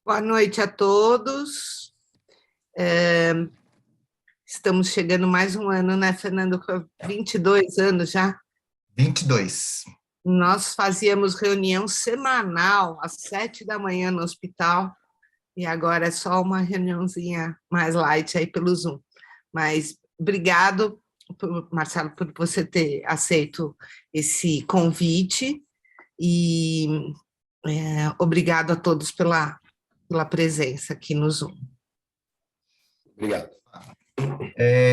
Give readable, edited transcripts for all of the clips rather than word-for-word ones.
Boa noite a todos. Estamos chegando mais um ano, né, Fernando? 22 anos já? 22. Nós fazíamos reunião semanal, às 7 da manhã no hospital, e agora é só uma reuniãozinha mais light aí pelo Zoom. Mas obrigado, Marcelo, por você ter aceito esse convite, e obrigado a todos pela presença aqui no Zoom. Obrigado.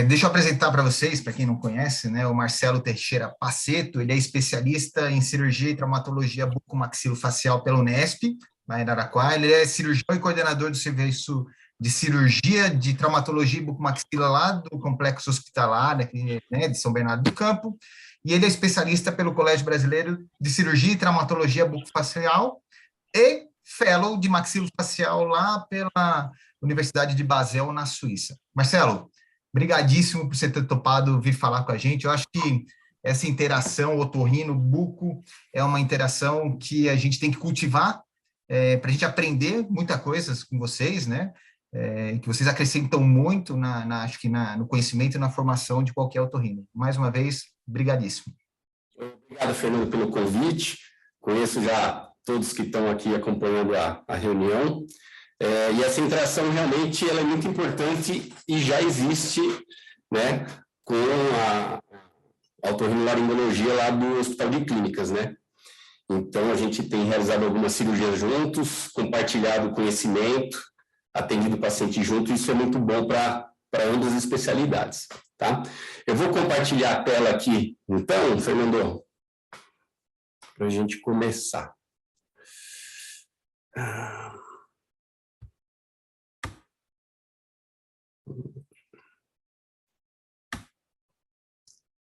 Deixa eu apresentar para vocês, para quem não conhece, né, o Marcelo Teixeira Paceto. Ele é especialista em cirurgia e traumatologia bucomaxilofacial pela Unesp, lá em Araraquara. Ele é cirurgião e coordenador do serviço de cirurgia de traumatologia e bucomaxila lá do complexo hospitalar, aqui, né, de São Bernardo do Campo. E ele é especialista pelo Colégio Brasileiro de Cirurgia e Traumatologia Bucofacial e fellow de maxilofacial lá pela Universidade de Basel, na Suíça. Marcelo, brigadíssimo por você ter topado vir falar com a gente. Eu acho que essa interação otorrino-buco é uma interação que a gente tem que cultivar para a gente aprender muita coisa com vocês, né? Que vocês acrescentam muito acho que no conhecimento e na formação de qualquer otorrino. Mais uma vez, brigadíssimo. Obrigado, Fernando, pelo convite. Conheço já todos que estão aqui acompanhando a reunião. E essa interação realmente ela é muito importante e já existe, né, com a otorrinolaringologia lá do Hospital de Clínicas, né? Então, a gente tem realizado algumas cirurgias juntos, compartilhado conhecimento, atendido o paciente junto, e isso é muito bom para ambas as especialidades, tá? Eu vou compartilhar a tela aqui, então, Fernando, para a gente começar.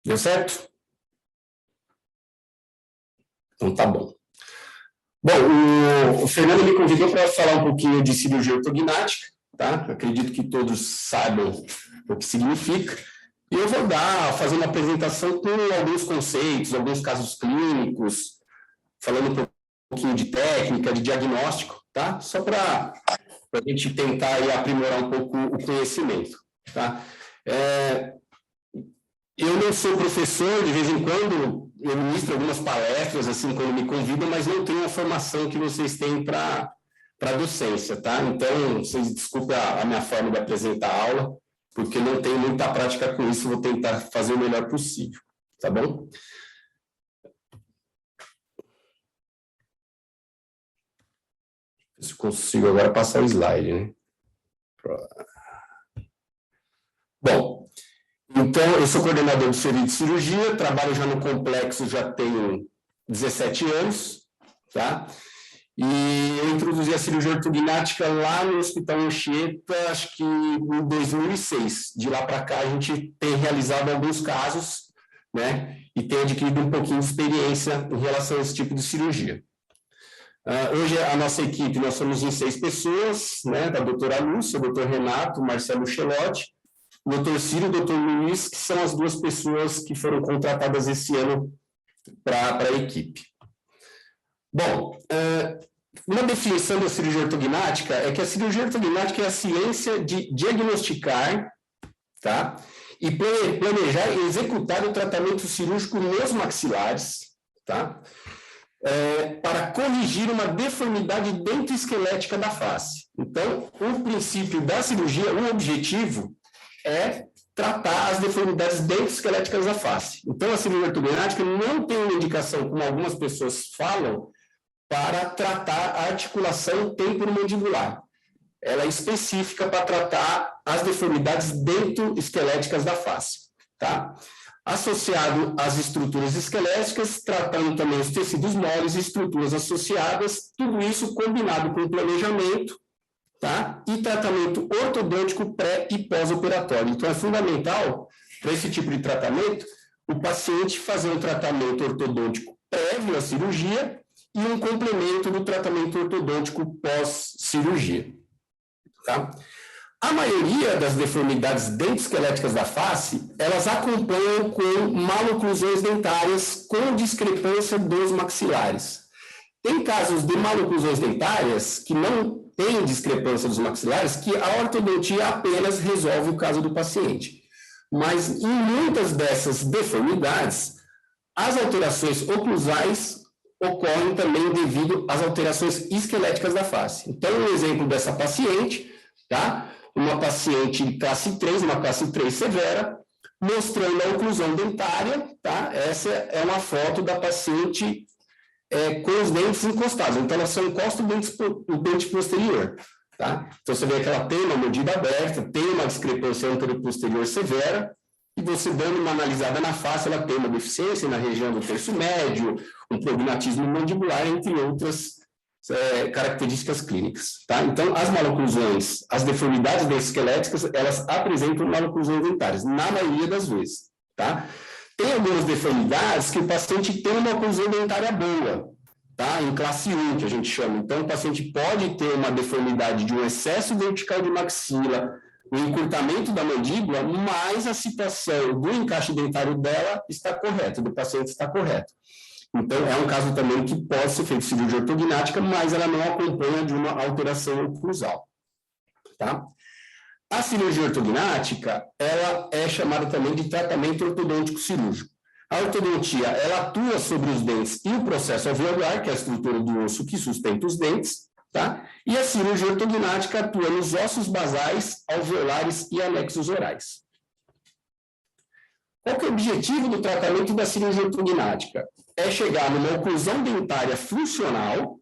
Deu certo? Então tá bom. Bom, o Fernando me convidou para falar um pouquinho de cirurgia ortognática, tá? Acredito que todos saibam o que significa. E eu vou fazer uma apresentação com alguns conceitos, alguns casos clínicos, falando um pouquinho de técnica, de diagnóstico, tá? Só para a gente tentar aí aprimorar um pouco o conhecimento, tá? Eu não sou professor, de vez em quando eu ministro algumas palestras, assim, quando me convidam, mas não tenho a formação que vocês têm para docência, tá? Então, vocês desculpem a minha forma de apresentar a aula, porque não tenho muita prática com isso, vou tentar fazer o melhor possível, tá bom? Se consigo agora passar o slide, né? Bom, então, eu sou coordenador do serviço de cirurgia, trabalho já no complexo, já tenho 17 anos, tá? E eu introduzi a cirurgia ortognática lá no Hospital Anchieta, acho que em 2006. De lá para cá, a gente tem realizado alguns casos, né? E tem adquirido um pouquinho de experiência em relação a esse tipo de cirurgia. Hoje, a nossa equipe, nós somos em 6 pessoas, né? Da doutora Lúcia, o doutor Renato, o Marcelo Chelotti, o doutor Ciro e o doutor Luiz, que são as 2 pessoas que foram contratadas esse ano para a equipe. Bom, uma definição da cirurgia ortognática é que a cirurgia ortognática é a ciência de diagnosticar, tá? E planejar e executar o tratamento cirúrgico nos maxilares, tá? Para corrigir uma deformidade dentoesquelética da face. Então, o princípio da cirurgia, o objetivo é tratar as deformidades dentoesqueléticas da face. Então, a cirurgia ortognática não tem uma indicação, como algumas pessoas falam, para tratar a articulação temporomandibular. Ela é específica para tratar as deformidades dentoesqueléticas da face, tá? Associado às estruturas esqueléticas, tratando também os tecidos moles e estruturas associadas, tudo isso combinado com planejamento, tá? E tratamento ortodôntico pré e pós-operatório. Então, é fundamental, para esse tipo de tratamento, o paciente fazer um tratamento ortodôntico prévio à cirurgia e um complemento do tratamento ortodôntico pós-cirurgia, tá? A maioria das deformidades dentoesqueléticas da face, elas acompanham com maloclusões dentárias com discrepância dos maxilares. Tem casos de maloclusões dentárias que não tem discrepância dos maxilares, que a ortodontia apenas resolve o caso do paciente. Mas em muitas dessas deformidades, as alterações oclusais ocorrem também devido às alterações esqueléticas da face. Então, um exemplo dessa paciente, tá? Uma paciente de classe 3, uma classe 3 severa, mostrando a oclusão dentária, tá? Essa é uma foto da paciente com os dentes encostados. Então, ela só encosta o dente posterior, tá? Então, você vê que ela tem uma mordida aberta, tem uma discrepância anteroposterior severa, e você dando uma analisada na face, ela tem uma deficiência na região do terço médio, um prognatismo mandibular, entre outras características clínicas, tá? Então, as maloclusões, as deformidades esqueléticas, elas apresentam maloclusões dentárias, na maioria das vezes, tá? Tem algumas deformidades que o paciente tem uma oclusão dentária boa, tá? Em classe 1, que a gente chama. Então, o paciente pode ter uma deformidade de um excesso vertical de maxila, o encurtamento da mandíbula, mas a situação do encaixe dentário dela está correta, do paciente está correto. Então, é um caso também que pode ser feito cirurgia ortognática, mas ela não acompanha de uma alteração oclusal, tá? A cirurgia ortognática, ela é chamada também de tratamento ortodôntico cirúrgico. A ortodontia, ela atua sobre os dentes e o processo alveolar, que é a estrutura do osso que sustenta os dentes, tá? E a cirurgia ortognática atua nos ossos basais, alveolares e anexos orais. Qual que é o objetivo do tratamento da cirurgia ortognática? É chegar numa oclusão dentária funcional,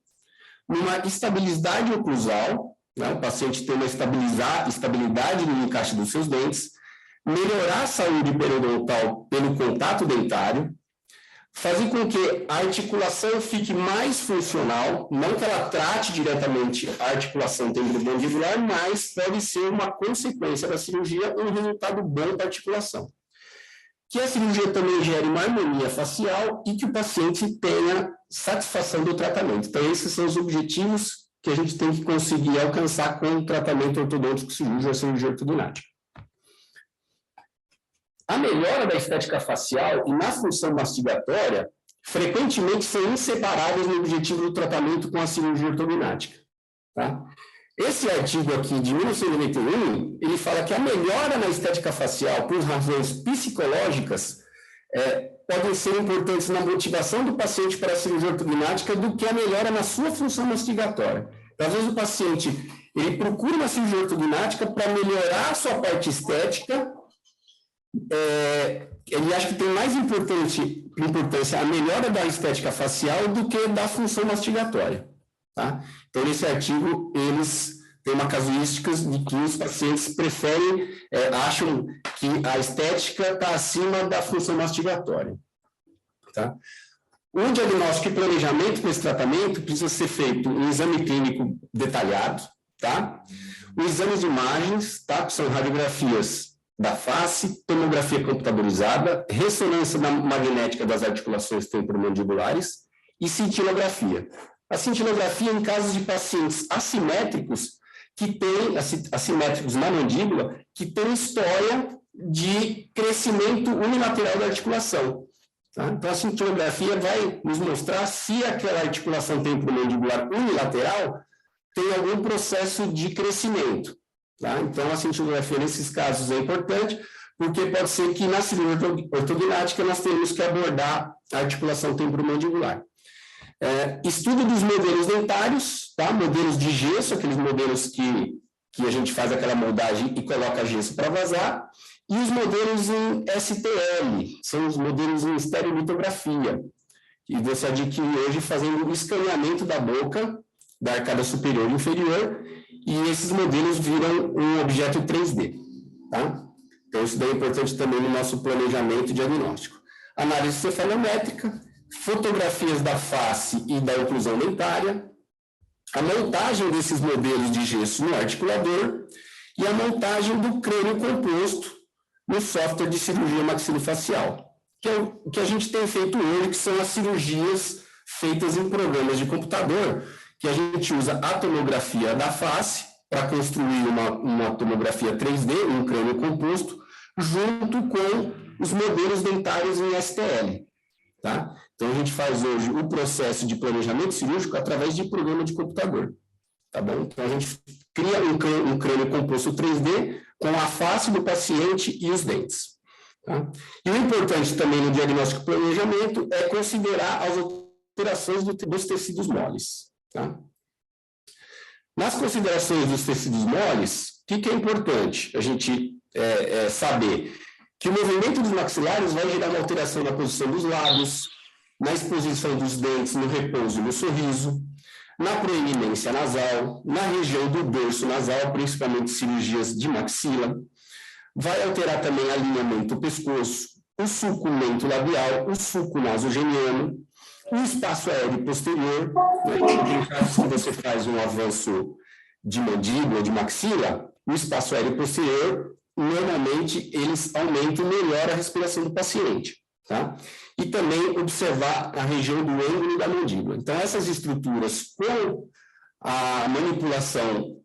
numa estabilidade oclusal, né? O paciente tem uma estabilidade no encaixe dos seus dentes, melhorar a saúde periodontal pelo contato dentário, fazer com que a articulação fique mais funcional, não que ela trate diretamente a articulação temporomandibular, mas pode ser uma consequência da cirurgia, um resultado bom para a articulação. Que a cirurgia também gere uma harmonia facial e que o paciente tenha satisfação do tratamento. Então, esses são os objetivos que a gente tem que conseguir alcançar com o tratamento ortodôntico cirúrgico, a cirurgia ortognática. A melhora da estética facial e na função mastigatória frequentemente são inseparáveis no objetivo do tratamento com a cirurgia ortognática, tá? Esse artigo aqui, de 1991, ele fala que a melhora na estética facial por razões psicológicas podem ser importantes na motivação do paciente para a cirurgia ortognática do que a melhora na sua função mastigatória. Então, às vezes o paciente ele procura uma cirurgia ortognática para melhorar a sua parte estética, ele acha que tem mais importância a melhora da estética facial do que da função mastigatória, tá? Então, nesse artigo, eles têm uma casuística de que os pacientes preferem, acham que a estética está acima da função mastigatória, tá? O diagnóstico e planejamento para esse tratamento precisa ser feito um exame clínico detalhado, tá? Os exames de imagens, tá? Que são radiografias da face, tomografia computadorizada, ressonância magnética das articulações temporomandibulares e cintilografia. A cintilografia em casos de pacientes assimétricos, assimétricos na mandíbula, que tem história de crescimento unilateral da articulação. Tá? Então, a cintilografia vai nos mostrar se aquela articulação temporomandibular unilateral tem algum processo de crescimento. Tá? Então, a cintilografia nesses casos é importante, porque pode ser que na cirurgia ortognática nós tenhamos que abordar a articulação temporomandibular. Estudo dos modelos dentários, tá? Modelos de gesso, aqueles modelos que a gente faz aquela moldagem e coloca gesso para vazar, e os modelos em STL, são os modelos em estereolitografia, que você adquire hoje fazendo o escaneamento da boca, da arcada superior e inferior, e esses modelos viram um objeto 3D, tá? Então, isso daí é importante também no nosso planejamento diagnóstico. Análise cefalométrica, fotografias da face e da oclusão dentária, a montagem desses modelos de gesso no articulador e a montagem do crânio composto no software de cirurgia maxilofacial, que é o que a gente tem feito hoje, que são as cirurgias feitas em programas de computador, que a gente usa a tomografia da face para construir uma tomografia 3D, um crânio composto, junto com os modelos dentários em STL. tá? Então, a gente faz hoje o processo de planejamento cirúrgico através de programa de computador, tá bom? Então, a gente cria um crânio composto 3D com a face do paciente e os dentes, tá? E o importante também no diagnóstico e planejamento é considerar as alterações dos tecidos moles, tá? Nas considerações dos tecidos moles, o que é importante a gente saber? Que o movimento dos maxilares vai gerar uma alteração na posição dos lábios, na exposição dos dentes, no repouso e no sorriso, na proeminência nasal, na região do dorso nasal, principalmente cirurgias de maxila. Vai alterar também o alinhamento do pescoço, o sulco mento-labial, o sulco nasogeniano, o espaço aéreo posterior, né? Em casos que você faz um avanço de mandíbula, de maxila, o espaço aéreo posterior, normalmente, eles aumentam e melhoram a respiração do paciente, tá? E também observar a região do ângulo da mandíbula. Então, essas estruturas, com a manipulação,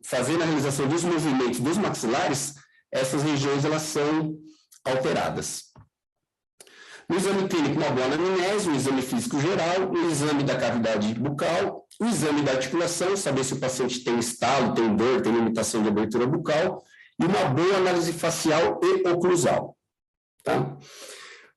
fazendo a realização dos movimentos dos maxilares, essas regiões, elas são alteradas. No exame clínico, uma boa anamnese, o exame físico geral, o exame da cavidade bucal, o exame da articulação, saber se o paciente tem estalo, tem dor, tem limitação de abertura bucal, e uma boa análise facial e oclusal, tá?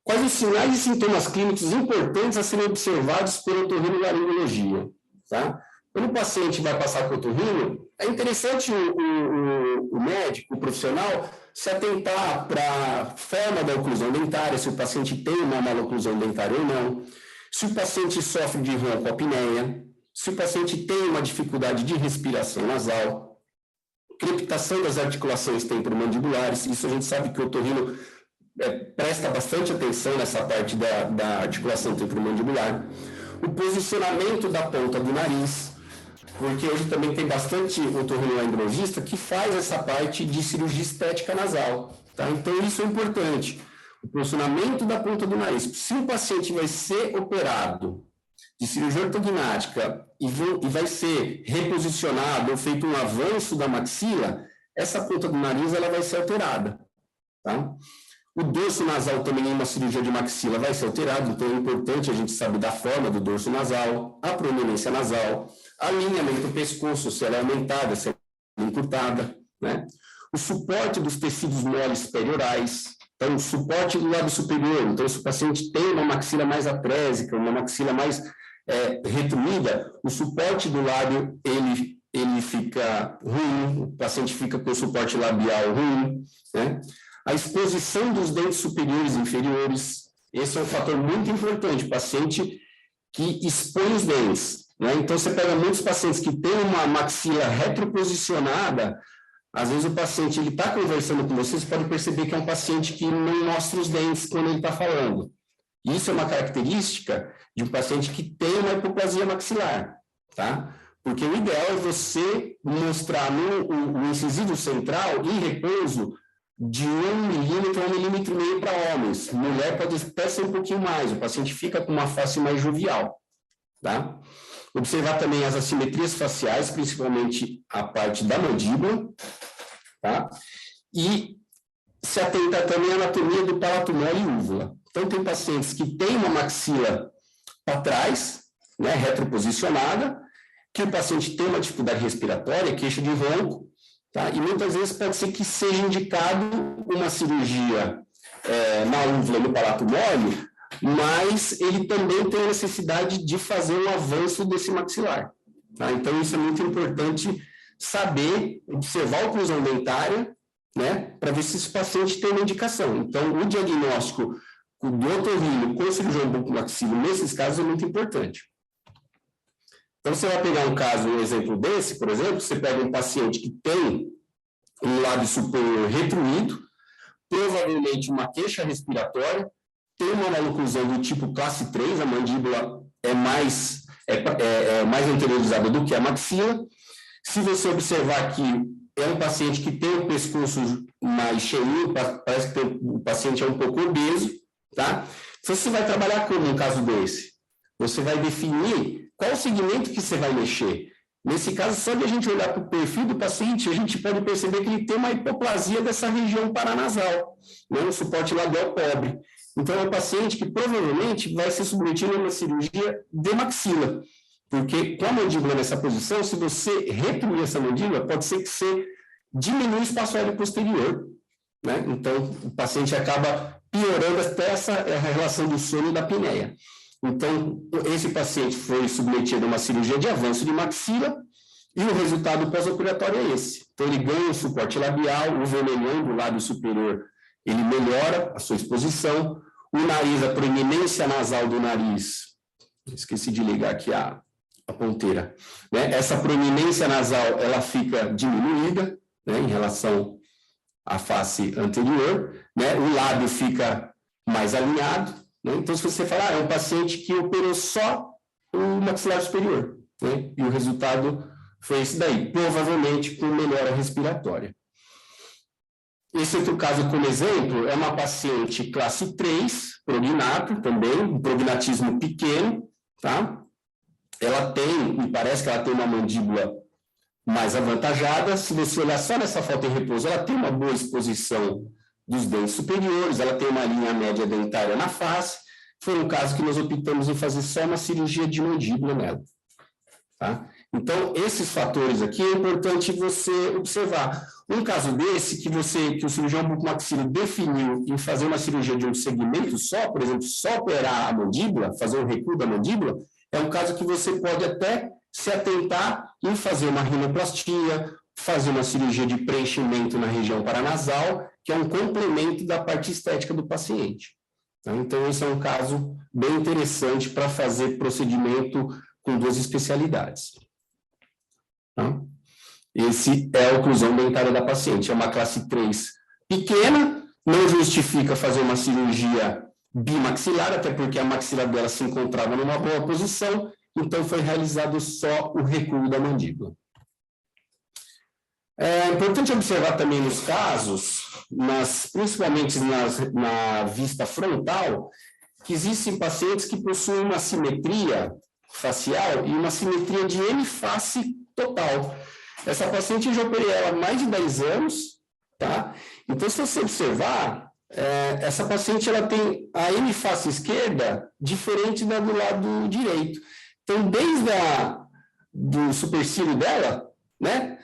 Quais os sinais e sintomas clínicos importantes a serem observados pela otorrinolaringologia, tá? Quando o paciente vai passar com o otorrino, é interessante o médico, o profissional, se atentar para a forma da oclusão dentária, se o paciente tem uma maloclusão dentária ou não, se o paciente sofre de ronco-apneia, se o paciente tem uma dificuldade de respiração nasal, crepitação das articulações temporomandibulares. Isso a gente sabe que o otorrino presta bastante atenção nessa parte da articulação temporomandibular. O posicionamento da ponta do nariz, porque hoje também tem bastante otorrinolaringologista que faz essa parte de cirurgia estética nasal, tá? Então, isso é importante. O posicionamento da ponta do nariz. Se o paciente vai ser operado de cirurgia ortognática e vai ser reposicionado ou feito um avanço da maxila, essa ponta do nariz ela vai ser alterada, tá? O dorso nasal também em uma cirurgia de maxila vai ser alterado, então é importante a gente saber da forma do dorso nasal, a proeminência nasal, alinhamento do pescoço, se ela é aumentada, se ela é encurtada, né? O suporte dos tecidos moles periorais, então o suporte do lábio superior, então se o paciente tem uma maxila mais atrésica, uma maxila mais retruída, o suporte do lábio, ele fica ruim, o paciente fica com o suporte labial ruim, né? A exposição dos dentes superiores e inferiores, esse é um fator muito importante, paciente que expõe os dentes, né? Então, você pega muitos pacientes que têm uma maxila retroposicionada, às vezes o paciente está conversando com você pode perceber que é um paciente que não mostra os dentes quando ele está falando. Isso é uma característica de um paciente que tem uma hipoplasia maxilar, tá? Porque o ideal é você mostrar no incisivo central, em repouso, de 1 milímetro a 1,5 milímetro para homens. Mulher pode até ser um pouquinho mais, o paciente fica com uma face mais jovial, tá? Observar também as assimetrias faciais, principalmente a parte da mandíbula, tá? E se atentar também à anatomia do palato mole e úvula. Então, tem pacientes que têm uma maxila para trás, né, retroposicionada, que o paciente tem uma dificuldade respiratória, queixa de ronco, tá? E muitas vezes pode ser que seja indicado uma cirurgia na úvula e no palato mole, mas ele também tem a necessidade de fazer um avanço desse maxilar, tá? Então, isso é muito importante saber, observar a oclusão dentária, né, para ver se esse paciente tem uma indicação. Então, o diagnóstico do otorrino com cirurgião bucomaxilo, nesses casos, é muito importante. Então, você vai pegar um exemplo desse, por exemplo, você pega um paciente que tem um lábio superior retruído, provavelmente uma queixa respiratória, tem uma maloclusão do tipo classe 3, a mandíbula é mais anteriorizada do que a maxila. Se você observar que é um paciente que tem o pescoço mais cheio, parece que o paciente é um pouco obeso, tá? Então, você vai trabalhar como um caso desse? Você vai definir qual o segmento que você vai mexer. Nesse caso, só de a gente olhar para o perfil do paciente, a gente pode perceber que ele tem uma hipoplasia dessa região paranasal, né? Um suporte labial pobre. Então, é um paciente que provavelmente vai ser submetido a uma cirurgia de maxila, porque com a mandíbula nessa posição, se você reprimir essa mandíbula, pode ser que você diminua o espaço aéreo posterior, né? Então, o paciente acaba piorando até essa relação do sono e da apneia. Então, esse paciente foi submetido a uma cirurgia de avanço de maxila e o resultado pós-operatório é esse. Então, ele ganha o suporte labial, o vermelhão do lábio superior, ele melhora a sua exposição, o nariz, a proeminência nasal do nariz, esqueci de ligar aqui a ponteira, né? Essa proeminência nasal, ela fica diminuída, né, em relação à face anterior, né? O lábio fica mais alinhado, né? Então, se você falar, é um paciente que operou só o maxilar superior, né? E o resultado foi esse daí, provavelmente com melhora respiratória. Esse outro caso, como exemplo, é uma paciente classe 3, prognato também, um prognatismo pequeno, tá? Ela tem, me parece que ela tem uma mandíbula mais avantajada. Se você olhar só nessa foto em repouso, ela tem uma boa exposição dos dentes superiores, ela tem uma linha média dentária na face. Foi um caso que nós optamos em fazer só uma cirurgia de mandíbula nela, tá? Então, esses fatores aqui é importante você observar. Um caso desse, que o cirurgião bucomaxilo definiu em fazer uma cirurgia de um segmento só, por exemplo, só operar a mandíbula, fazer um recuo da mandíbula, é um caso que você pode até se atentar em fazer uma rinoplastia, fazer uma cirurgia de preenchimento na região paranasal, que é um complemento da parte estética do paciente. Então, esse é um caso bem interessante para fazer procedimento com 2 especialidades. Esse é a oclusão dentária da paciente, é uma classe 3 pequena, não justifica fazer uma cirurgia bimaxilar, até porque a maxila dela se encontrava numa boa posição, então foi realizado só o recuo da mandíbula. É importante observar também nos casos, principalmente na vista frontal, que existem pacientes que possuem uma simetria facial e uma simetria de hemiface total. Essa paciente eu já operei ela há mais de 10 anos, tá? Então, se você observar, essa paciente ela tem a hemiface esquerda diferente da do lado direito. Então, desde do supercílio dela, né?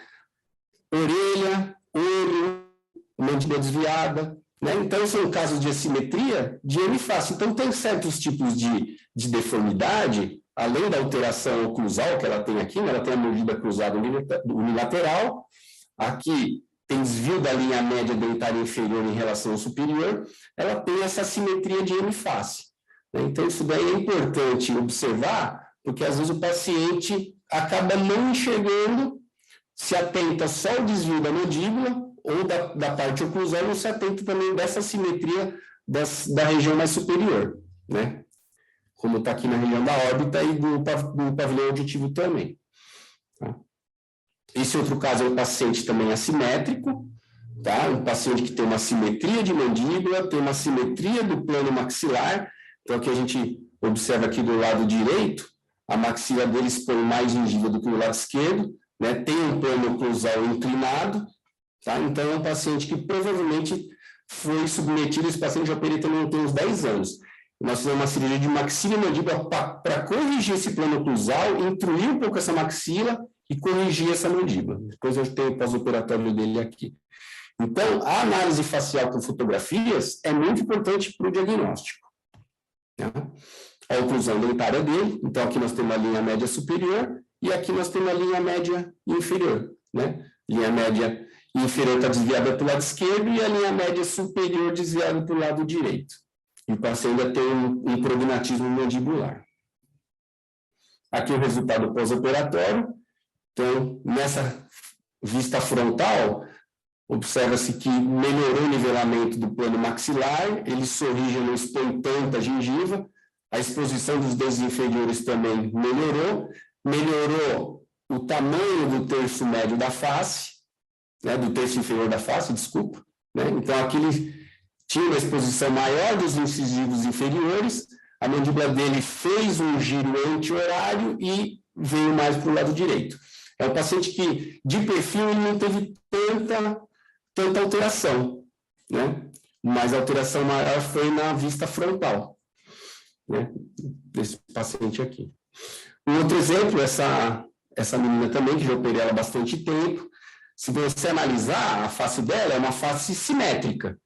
Orelha, olho, mandíbula desviada, né? Então, são casos de assimetria de hemiface. Então, tem certos tipos de deformidade, além da alteração oclusal que ela tem aqui, né? Ela tem a mordida cruzada unilateral, aqui tem desvio da linha média dentária inferior em relação ao superior, ela tem essa assimetria de hemiface, né? Então, isso daí é importante observar, porque às vezes o paciente acaba não enxergando, se atenta só ao desvio da mandíbula ou da parte oclusal, não se atenta também dessa assimetria da região mais superior, né? Como está aqui na região da órbita e do pavilhão auditivo também. Tá? Esse outro caso é um paciente também assimétrico, tá? Um paciente que tem uma simetria de mandíbula, tem uma simetria do plano maxilar. Então, aqui a gente observa aqui do lado direito, a maxila dele expõe mais gengiva do que o lado esquerdo, né? Tem um plano oclusal inclinado, tá? Então, é um paciente que provavelmente foi submetido, esse paciente já operei também tem uns 10 anos. Nós fizemos uma cirurgia de maxila e mandíbula para corrigir esse plano oclusal, intruir um pouco essa maxila e corrigir essa mandíbula. Depois eu tenho o pós-operatório dele aqui. Então, a análise facial com fotografias é muito importante para o diagnóstico, né? A oclusão dentária dele, então aqui nós temos a linha média superior e aqui nós temos a linha média inferior, né? Linha média inferior está desviada para o lado esquerdo e a linha média superior desviada para o lado direito. E o paciente ainda tem um prognatismo mandibular. Aqui o resultado pós-operatório. Então, nessa vista frontal, observa-se que melhorou o nivelamento do plano maxilar, ele sorri, não expõe tanta gengiva, a exposição dos dentes inferiores também melhorou o tamanho do terço médio da face, né, do terço inferior da face, desculpa, né? Então, aqui ele tinha uma exposição maior dos incisivos inferiores, a mandíbula dele fez um giro anti-horário e veio mais para o lado direito. É um paciente que, de perfil, ele não teve tanta alteração, né? mas a alteração maior foi na vista frontal, né, desse paciente aqui. Um outro exemplo, essa menina também, que já operei ela há bastante tempo, se você analisar, a face dela é uma face simétrica,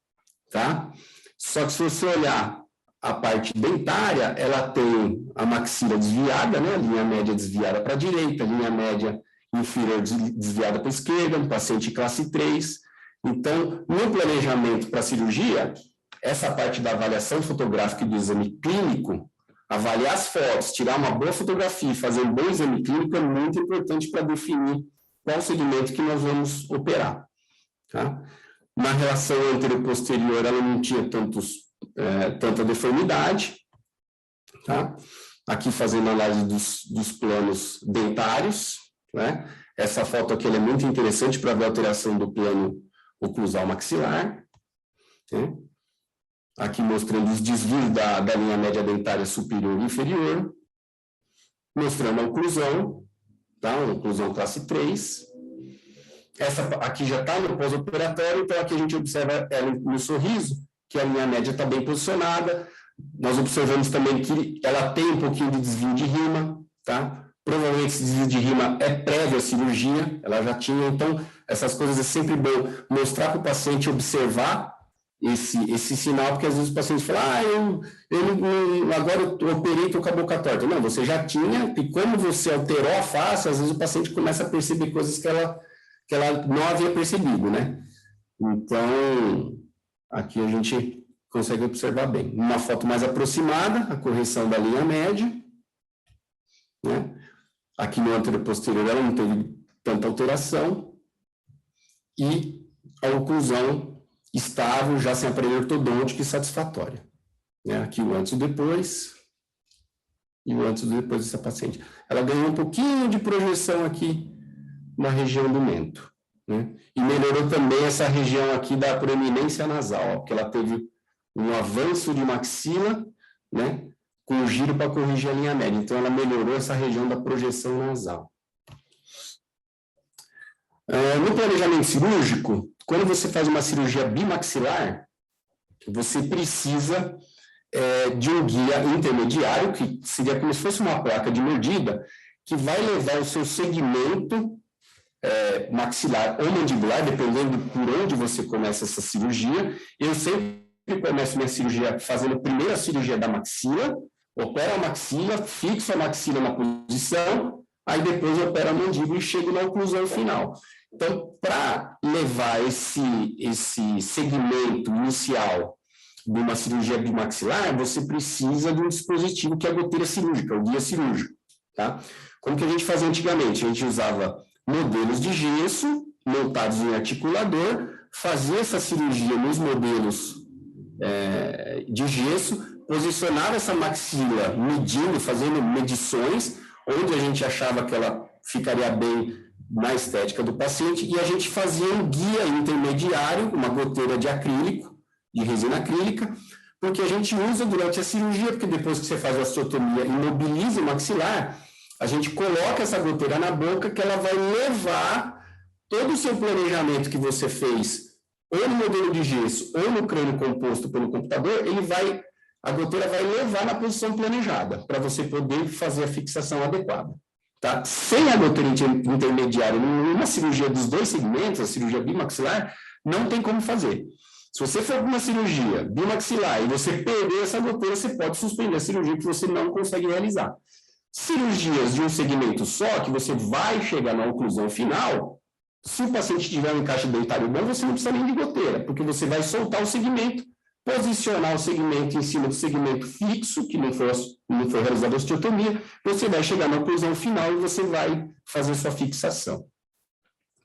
tá? Só que se você olhar a parte dentária, ela tem a maxila desviada, né? A linha média desviada para a direita, a linha média inferior desviada para a esquerda, um paciente classe 3. Então, no planejamento para a cirurgia, essa parte da avaliação fotográfica e do exame clínico, avaliar as fotos, tirar uma boa fotografia e fazer um bom exame clínico é muito importante para definir qual segmento que nós vamos operar, tá? Na relação anterior-posterior, ela não tinha tanta deformidade, tá? Aqui fazendo análise dos planos dentários, né? Essa foto aqui ela é muito interessante para ver a alteração do plano oclusal maxilar, né? Aqui mostrando os desvios da linha média dentária superior e inferior, mostrando a oclusão, tá? Uma oclusão classe 3. Essa aqui já está no pós-operatório, então aqui a gente observa ela no sorriso, que a linha média está bem posicionada. Nós observamos também que ela tem um pouquinho de desvio de rima, tá? Provavelmente esse desvio de rima é prévio à cirurgia, ela já tinha, então essas coisas é sempre bom mostrar para o paciente observar esse sinal, porque às vezes o paciente fala, agora eu operei, estou com a boca torta. Não, você já tinha, e como você alterou a face, às vezes o paciente começa a perceber coisas que ela não havia percebido, né? Então, aqui a gente consegue observar bem. Uma foto mais aproximada, a correção da linha média, né? Aqui no anterior posterior ela não teve tanta alteração, e a oclusão estável, já sem aparelho ortodôntico e satisfatória, né? Aqui o antes e o depois, e o antes e o depois dessa paciente. Ela ganhou um pouquinho de projeção aqui na região do mento, né? E melhorou também essa região aqui da proeminência nasal, ó, porque ela teve um avanço de maxila, né, com giro para corrigir a linha média. Então, ela melhorou essa região da projeção nasal. No planejamento cirúrgico, quando você faz uma cirurgia bimaxilar, você precisa de um guia intermediário, que seria como se fosse uma placa de mordida, que vai levar o seu segmento maxilar ou mandibular, dependendo por onde você começa essa cirurgia. Eu sempre começo minha cirurgia fazendo primeiro a cirurgia da maxila, opero a maxila, fixo a maxila na posição, aí depois eu opero a mandíbula e chego na oclusão final. Então, para levar esse segmento inicial de uma cirurgia bimaxilar, você precisa de um dispositivo que é a goteira cirúrgica, o guia cirúrgico, tá? Como que a gente fazia antigamente? A gente usava modelos de gesso montados em articulador, fazia essa cirurgia nos modelos de gesso, posicionava essa maxila medindo, fazendo medições, onde a gente achava que ela ficaria bem na estética do paciente, e a gente fazia um guia intermediário, uma goteira de acrílico, de resina acrílica, porque a gente usa durante a cirurgia, porque depois que você faz a osteotomia, imobiliza o maxilar, a gente coloca essa goteira na boca, que ela vai levar todo o seu planejamento que você fez, ou no modelo de gesso, ou no crânio composto pelo computador, a goteira vai levar na posição planejada, para você poder fazer a fixação adequada. Tá? Sem a goteira intermediária, numa cirurgia dos dois segmentos, a cirurgia bimaxilar, não tem como fazer. Se você for para uma cirurgia bimaxilar e você perder essa goteira, você pode suspender a cirurgia, que você não consegue realizar. Cirurgias de um segmento só, que você vai chegar na oclusão final, se o paciente tiver um encaixe dentário bom, você não precisa nem de goteira, porque você vai soltar o segmento, posicionar o segmento em cima do segmento fixo, que não foi realizada a osteotomia, você vai chegar na oclusão final e você vai fazer sua fixação.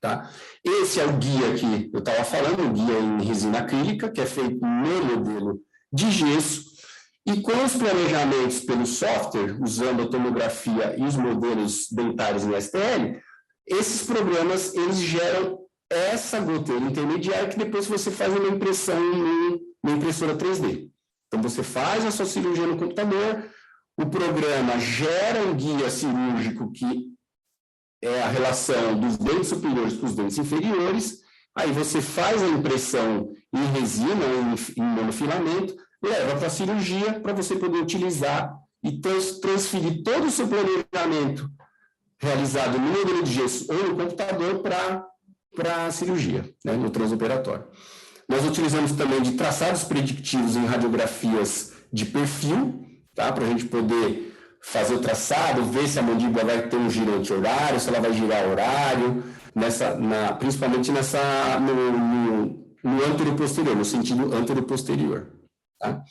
Tá? Esse é o guia que eu estava falando, o guia em resina acrílica, que é feito no modelo de gesso, e com os planejamentos pelo software, usando a tomografia e os modelos dentários no STL, esses programas, eles geram essa goteira intermediária que depois você faz uma impressão na impressora 3D. Então, você faz a sua cirurgia no computador, o programa gera um guia cirúrgico que é a relação dos dentes superiores com os dentes inferiores, aí você faz a impressão em resina ou em monofilamento, leva para a cirurgia para você poder utilizar e transferir todo o seu planejamento realizado no modelo de gesso ou no computador para a cirurgia, né, no transoperatório. Nós utilizamos também de traçados predictivos em radiografias de perfil, tá, para a gente poder fazer o traçado, ver se a mandíbula vai ter um giro anti-horário, se ela vai girar horário, principalmente no anteroposterior, no sentido anteroposterior. Tá?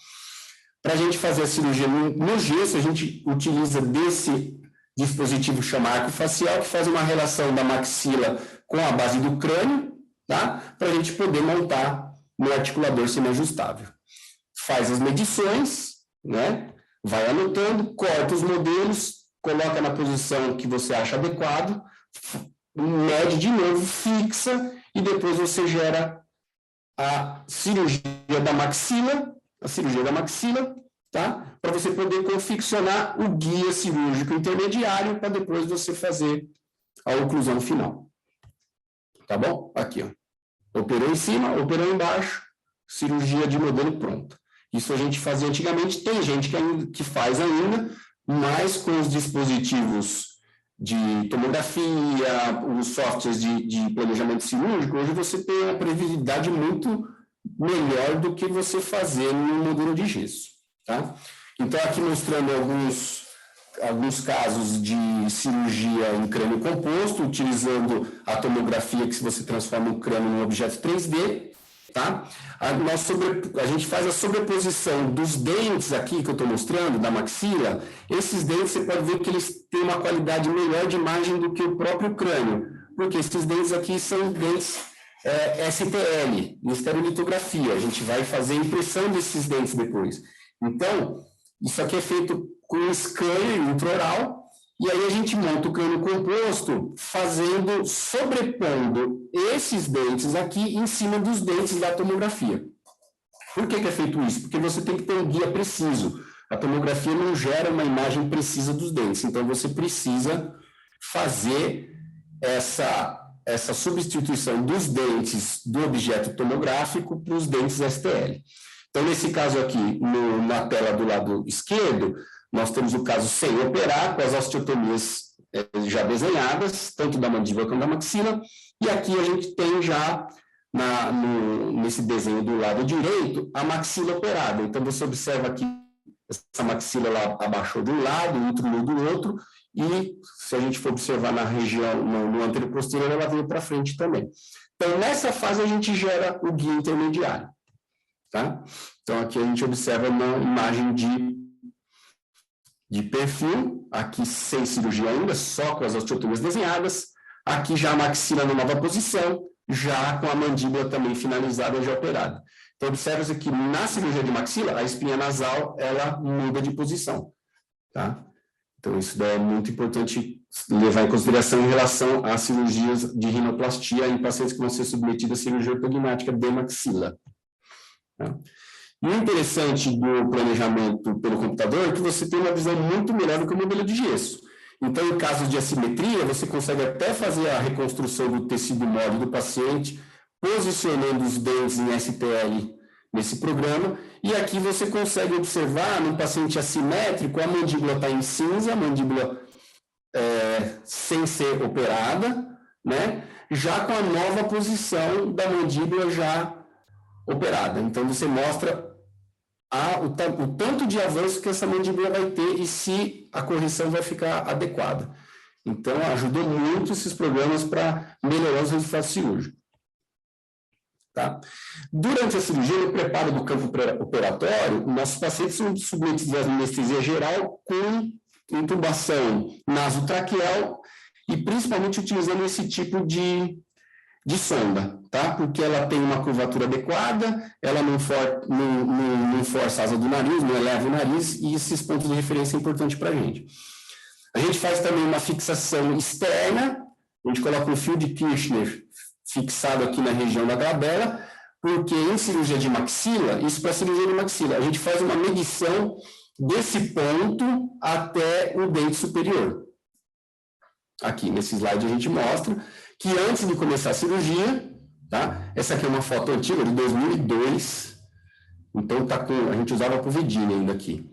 Para a gente fazer a cirurgia no gesso, a gente utiliza desse dispositivo chamado arco facial, que faz uma relação da maxila com a base do crânio, tá? Para a gente poder montar no articulador semiajustável. Faz as medições, né? Vai anotando, corta os modelos, coloca na posição que você acha adequado, mede de novo, fixa, e depois você gera a cirurgia da maxila, tá? Para você poder confeccionar o guia cirúrgico intermediário para depois você fazer a oclusão final. Tá bom? Aqui, ó. Operou em cima, operou embaixo, cirurgia de modelo pronta. Isso a gente fazia antigamente, tem gente que faz ainda, mas com os dispositivos de tomografia, os softwares de planejamento cirúrgico, hoje você tem uma previsibilidade muito melhor do que você fazer no modelo de gesso, tá? Então, aqui mostrando alguns casos de cirurgia em crânio composto, utilizando a tomografia, que você transforma o crânio num objeto 3D, tá? A gente faz a sobreposição dos dentes aqui, que eu estou mostrando, da maxila. Esses dentes, você pode ver que eles têm uma qualidade melhor de imagem do que o próprio crânio, porque esses dentes aqui são dentes STL, em estereolitografia. A gente vai fazer a impressão desses dentes depois. Então, isso aqui é feito com scanner intraoral, e aí a gente monta o crânio composto sobrepondo esses dentes aqui em cima dos dentes da tomografia. Por que é feito isso? Porque você tem que ter um guia preciso. A tomografia não gera uma imagem precisa dos dentes, então você precisa fazer essa substituição dos dentes do objeto tomográfico para os dentes STL. Então, nesse caso aqui, na tela do lado esquerdo, nós temos o caso sem operar, com as osteotomias já desenhadas, tanto da mandíbula quanto da maxila, e aqui a gente tem já, nesse desenho do lado direito, a maxila operada. Então, você observa aqui, essa maxila lá abaixou de um lado, o útero do outro, e se a gente for observar na região, no anterior posterior, ela veio para frente também. Então, nessa fase, a gente gera o guia intermediário. Tá? Então, aqui a gente observa uma imagem de perfil, aqui sem cirurgia ainda, só com as osteotomias desenhadas, aqui já a maxila na nova posição, já com a mandíbula também finalizada, já operada. Então, observa-se que na cirurgia de maxila, a espinha nasal, ela muda de posição. Tá? Então, isso é muito importante levar em consideração em relação às cirurgias de rinoplastia em pacientes que vão ser submetidos à cirurgia ortognática de maxila. E o interessante do planejamento pelo computador é que você tem uma visão muito melhor do que o modelo de gesso. Então, em casos de assimetria, você consegue até fazer a reconstrução do tecido móvel do paciente, posicionando os dentes em STL nesse programa, e aqui você consegue observar, num paciente assimétrico, a mandíbula está em cinza, a mandíbula sem ser operada, né? Já com a nova posição da mandíbula já operada. Então, você mostra o tanto de avanço que essa mandíbula vai ter e se a correção vai ficar adequada. Então, ajudou muito esses programas para melhorar os resultados cirúrgicos. Tá? Durante a cirurgia, no preparo do campo operatório, nossos pacientes são submetidos à anestesia geral com intubação nasotraqueal e principalmente utilizando esse tipo de sonda, tá? Porque ela tem uma curvatura adequada, ela não força a asa do nariz, não eleva o nariz, e esses pontos de referência é importante para a gente. A gente faz também uma fixação externa, a gente coloca um fio de Kirchner fixado aqui na região da glabela, porque em cirurgia de maxila, isso para cirurgia de maxila, a gente faz uma medição desse ponto até o dente superior. Aqui nesse slide a gente mostra que antes de começar a cirurgia, tá? Essa aqui é uma foto antiga, de 2002, então a gente usava com Vidini ainda aqui.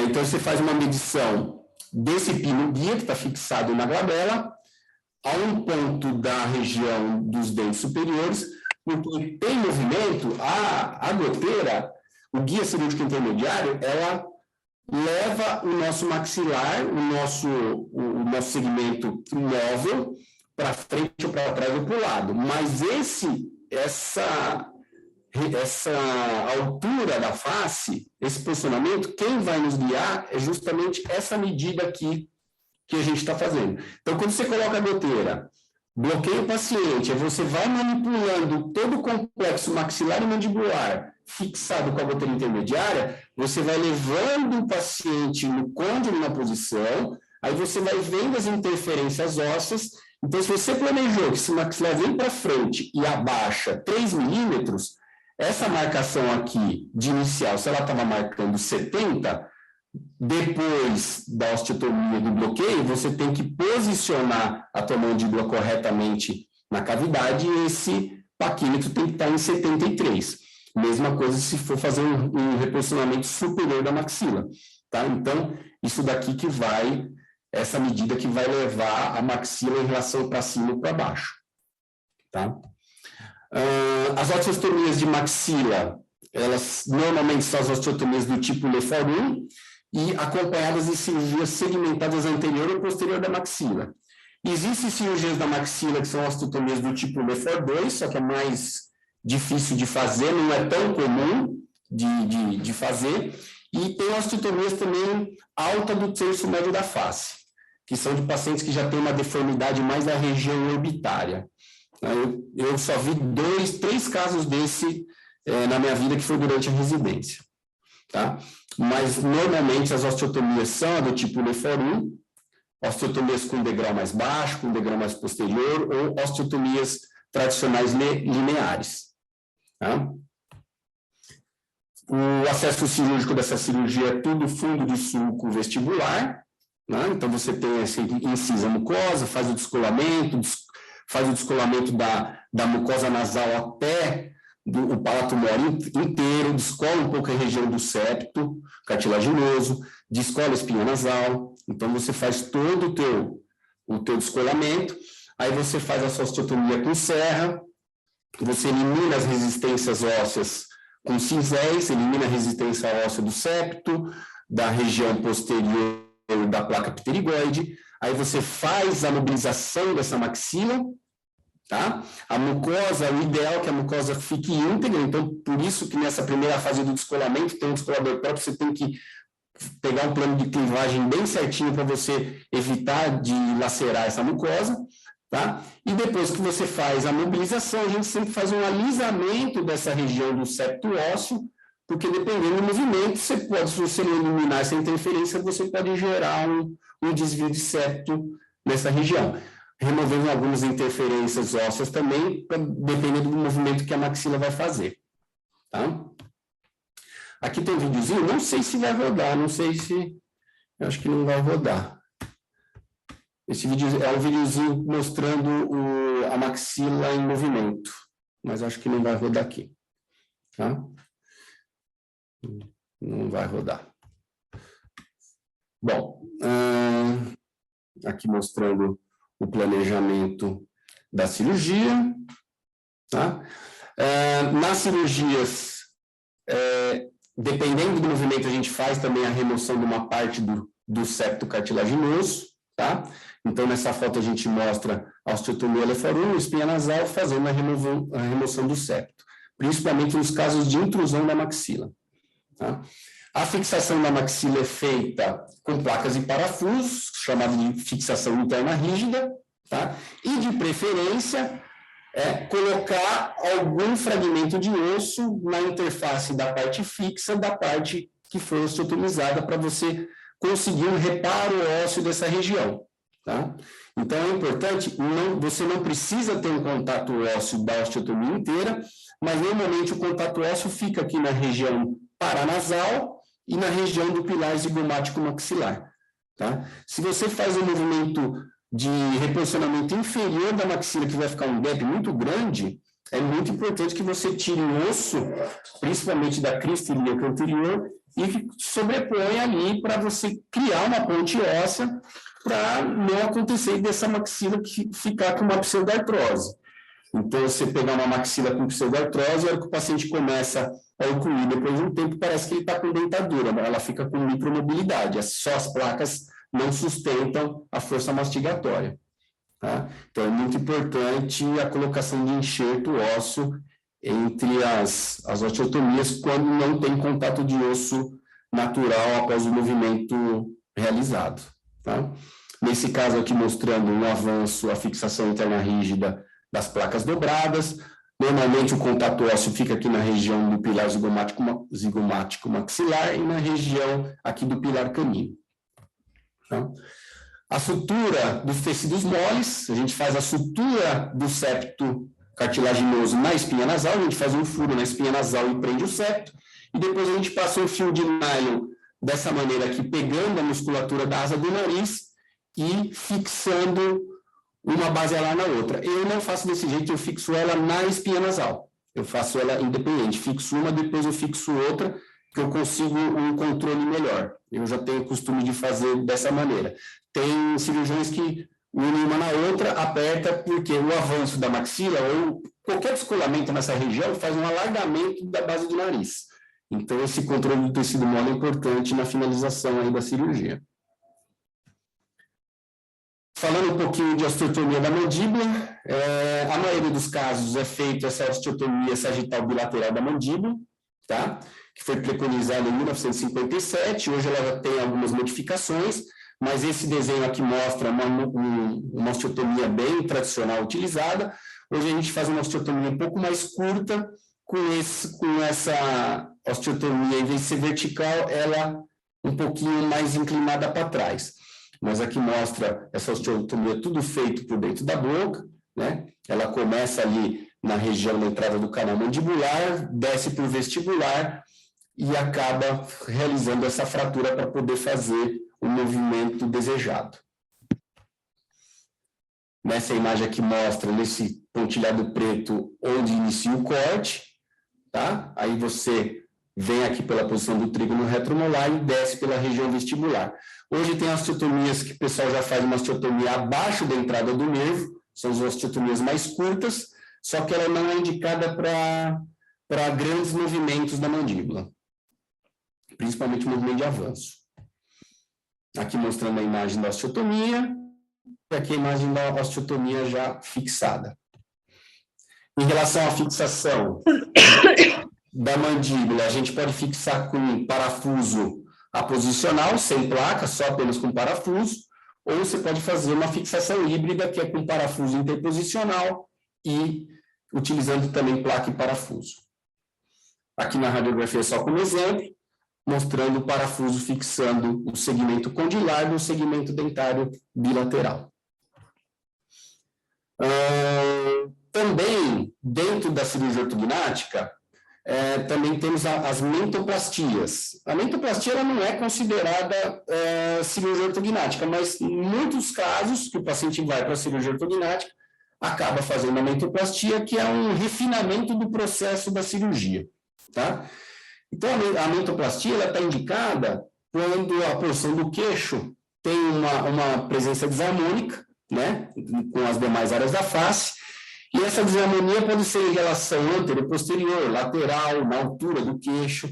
Então, você faz uma medição desse pino guia, que está fixado na glabela, a um ponto da região dos dentes superiores, porque tem movimento, a goteira, o guia cirúrgico intermediário, ela leva o nosso maxilar, o nosso segmento móvel, para frente ou para trás ou para o lado. Mas essa altura da face, esse posicionamento, quem vai nos guiar é justamente essa medida aqui que a gente está fazendo. Então, quando você coloca a goteira, bloqueia o paciente, aí você vai manipulando todo o complexo maxilar e mandibular fixado com a goteira intermediária, você vai levando o paciente no côndilo na posição, aí você vai vendo as interferências ósseas. Então, se você planejou que esse maxilar vem para frente e abaixa 3 milímetros, essa marcação aqui de inicial, se ela estava marcando 70, depois da osteotomia do bloqueio, você tem que posicionar a tua mandíbula corretamente na cavidade e esse paquímetro tem que estar em 73. Mesma coisa se for fazer um reposicionamento superior da maxila, tá? Então, isso daqui que vai, essa medida que vai levar a maxila em relação para cima e para baixo, tá? As osteotomias de maxila, elas normalmente são as osteotomias do tipo Lefort 1 e acompanhadas de cirurgias segmentadas anterior ou posterior da maxila. Existem cirurgias da maxila que são osteotomias do tipo Lefort 2, só que é mais difícil de fazer, não é tão comum de fazer, e tem osteotomias também alta do terço médio da face, que são de pacientes que já têm uma deformidade mais da região orbitária. Eu só vi 3 casos desse na minha vida, que foi durante a residência, tá? Mas, normalmente, as osteotomias são do tipo Lefort 1, osteotomias com degrau mais baixo, com degrau mais posterior, ou osteotomias tradicionais lineares, tá? O acesso cirúrgico dessa cirurgia é tudo fundo de sulco vestibular, né? Então, você tem essa incisa mucosa, faz o descolamento da mucosa nasal até o palato moro inteiro, descola um pouco a região do septo cartilaginoso, descola a espinha nasal. Então, você faz todo o teu descolamento, aí você faz a sua osteotomia com serra, você elimina as resistências ósseas com cinzéis, elimina a resistência óssea do septo, da região posterior da placa pterigoide, aí você faz a mobilização dessa maxila, tá? A mucosa, o ideal é que a mucosa fique íntegra, então por isso que nessa primeira fase do descolamento, tem um descolador próprio, você tem que pegar um plano de clivagem bem certinho para você evitar de lacerar essa mucosa, tá? E depois que você faz a mobilização, a gente sempre faz um alisamento dessa região do septo ósseo, porque dependendo do movimento, se você eliminar essa interferência, você pode gerar um desvio de septo nessa região. Removendo algumas interferências ósseas também, dependendo do movimento que a maxila vai fazer, tá? Aqui tem um videozinho, não sei se vai rodar, eu acho que não vai rodar. Esse vídeo é um videozinho mostrando a maxila em movimento, mas acho que não vai rodar aqui, tá? Não vai rodar. Bom, aqui mostrando o planejamento da cirurgia, tá? Nas cirurgias, dependendo do movimento, a gente faz também a remoção de uma parte do septo cartilaginoso, tá? Então, nessa foto a gente mostra a osteotomia Lefort 1, espinha nasal, fazendo a remoção do septo, principalmente nos casos de intrusão da maxila, tá? A fixação da maxila é feita com placas e parafusos, chamada de fixação interna rígida, tá? E, de preferência, colocar algum fragmento de osso na interface da parte fixa da parte que foi osteotomizada para você conseguir um reparo ósseo dessa região, tá? Então, é importante, você não precisa ter um contato ósseo da osteotomia inteira, mas, normalmente, o contato ósseo fica aqui na região paranasal e na região do pilar zigomático maxilar, tá? Se você faz um movimento de reposicionamento inferior da maxila, que vai ficar um gap muito grande, é muito importante que você tire o osso, principalmente da crista ilíaca anterior, e sobreponha ali para você criar uma ponte óssea para não acontecer dessa maxila ficar com uma pseudartrose. Então, você pegar uma maxila com pseudartrose, a hora que o paciente começa a ocluir, depois de um tempo, parece que ele está com dentadura, mas ela fica com micromobilidade, só as placas não sustentam a força mastigatória. Tá? Então, é muito importante a colocação de enxerto ósseo entre as osteotomias quando não tem contato de osso natural após o movimento realizado. Tá? Nesse caso aqui, mostrando um avanço, a fixação interna rígida das placas dobradas. Normalmente, o contato ósseo fica aqui na região do pilar zigomático maxilar e na região aqui do pilar canino. Tá? A sutura dos tecidos moles, a gente faz a sutura do septo cartilaginoso na espinha nasal, a gente faz um furo na espinha nasal e prende o septo, e depois a gente passa um fio de nylon dessa maneira aqui, pegando a musculatura da asa do nariz e fixando uma basilar na outra. Eu não faço desse jeito, eu fixo ela na espinha nasal. Eu faço ela independente, fixo uma, depois eu fixo outra, que eu consigo um controle melhor. Eu já tenho o costume de fazer dessa maneira. Tem cirurgiões que unem uma na outra, aperta, porque o avanço da maxila ou qualquer descolamento nessa região faz um alargamento da base do nariz. Então, esse controle do tecido mole é importante na finalização aí da cirurgia. Falando um pouquinho de osteotomia da mandíbula, a maioria dos casos é feita essa osteotomia sagital bilateral da mandíbula, tá? Que foi preconizada em 1957, hoje ela já tem algumas modificações, mas esse desenho aqui mostra uma osteotomia bem tradicional utilizada. Hoje a gente faz uma osteotomia um pouco mais curta, com essa osteotomia, em vez de ser vertical, ela um pouquinho mais inclinada para trás. Mas aqui mostra essa osteotomia tudo feito por dentro da boca, né? Ela começa ali na região da entrada do canal mandibular, desce para o vestibular e acaba realizando essa fratura para poder fazer o movimento desejado. Nessa imagem aqui mostra, nesse pontilhado preto, onde inicia o corte, tá? Aí você vem aqui pela posição do trígono retromolar e desce pela região vestibular. Hoje tem osteotomias que o pessoal já faz uma osteotomia abaixo da entrada do nervo, são as osteotomias mais curtas, só que ela não é indicada para grandes movimentos da mandíbula, principalmente o movimento de avanço. Aqui mostrando a imagem da osteotomia, e aqui a imagem da osteotomia já fixada. Em relação à fixação da mandíbula, a gente pode fixar com parafuso aposicional, sem placa, só apenas com parafuso, ou você pode fazer uma fixação híbrida, que é com parafuso interposicional e utilizando também placa e parafuso. Aqui na radiografia, só como exemplo, mostrando o parafuso fixando o segmento condilar no segmento dentário bilateral. Também, dentro da cirurgia ortognática, também temos as mentoplastias. A mentoplastia ela não é considerada cirurgia ortognática, mas em muitos casos que o paciente vai para a cirurgia ortognática, acaba fazendo a mentoplastia, que é um refinamento do processo da cirurgia. Tá? Então, a mentoplastia está indicada quando a porção do queixo tem uma presença desarmônica, né, com as demais áreas da face, e essa desarmonia pode ser em relação anterior-posterior, lateral, na altura do queixo,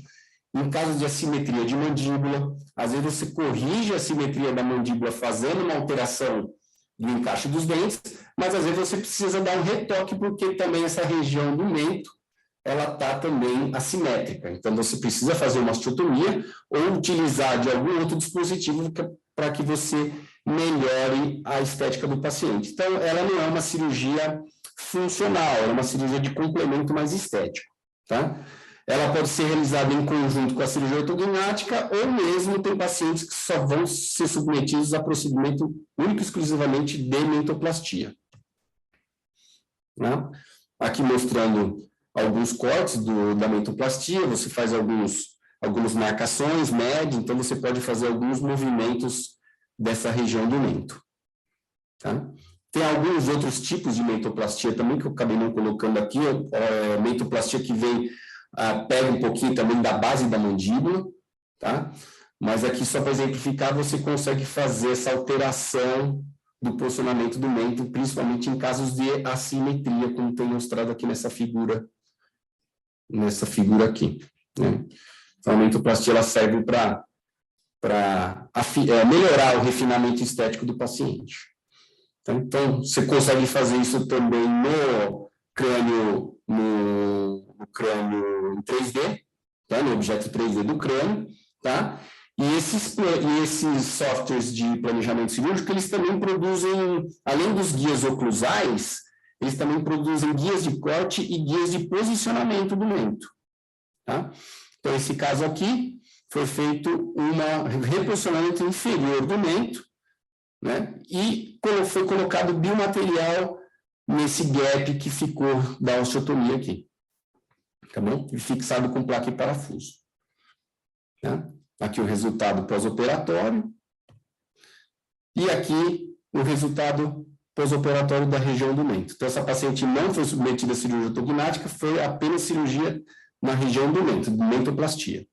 em caso de assimetria de mandíbula. Às vezes você corrige a assimetria da mandíbula fazendo uma alteração do encaixe dos dentes, mas às vezes você precisa dar um retoque, porque também essa região do mento ela está também assimétrica. Então, você precisa fazer uma osteotomia ou utilizar de algum outro dispositivo para que você melhore a estética do paciente. Então, ela não é uma cirurgia funcional, ela é uma cirurgia de complemento mais estético. Tá? Ela pode ser realizada em conjunto com a cirurgia ortognática ou mesmo tem pacientes que só vão ser submetidos a procedimento único e exclusivamente de mentoplastia. Né? Aqui mostrando alguns cortes da mentoplastia, você faz algumas marcações, mede, então você pode fazer alguns movimentos dessa região do mento. Tá? Tem alguns outros tipos de mentoplastia também, que eu acabei não colocando aqui, mentoplastia que vem, pega um pouquinho também da base da mandíbula, tá? Mas aqui, só para exemplificar, você consegue fazer essa alteração do posicionamento do mento, principalmente em casos de assimetria, como tem mostrado aqui nessa figura aqui, né? Então, a mentoplastia ela serve para melhorar o refinamento estético do paciente. Então, você consegue fazer isso também no crânio, no crânio em 3D, tá? No objeto 3D do crânio, tá? E esses softwares de planejamento cirúrgico, eles também produzem, além dos guias oclusais, eles também produzem guias de corte e guias de posicionamento do mento, tá? Então, esse caso aqui foi feito um reposicionamento inferior do mento, né? E foi colocado biomaterial nesse gap que ficou da osteotomia aqui, tá bom? E fixado com placa e parafuso, tá? Aqui o resultado pós-operatório. E aqui o resultado pós-operatório da região do mento. Então, essa paciente não foi submetida a cirurgia ortognática, foi apenas cirurgia na região do mento, mentoplastia.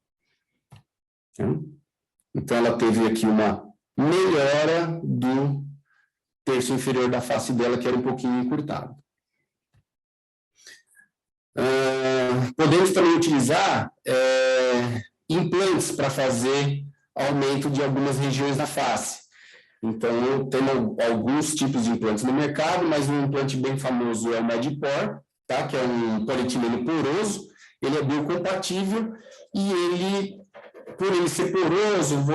Então, ela teve aqui uma melhora do terço inferior da face dela, que era um pouquinho encurtado. Podemos também utilizar implantes para fazer aumento de algumas regiões da face. Então, tem alguns tipos de implantes no mercado, mas um implante bem famoso é o Medipor, tá? Que é um polietileno poroso. Ele é biocompatível e ele, por ele ser poroso,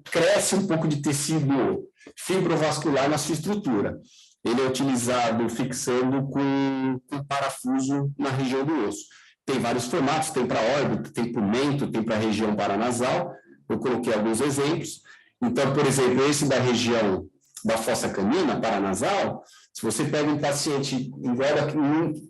cresce um pouco de tecido fibrovascular na sua estrutura. Ele é utilizado fixando com parafuso na região do osso. Tem vários formatos, tem para órbita, tem para o mento, tem para a região paranasal. Eu coloquei alguns exemplos. Então, por exemplo, esse da região da fossa canina, paranasal, se você pega um paciente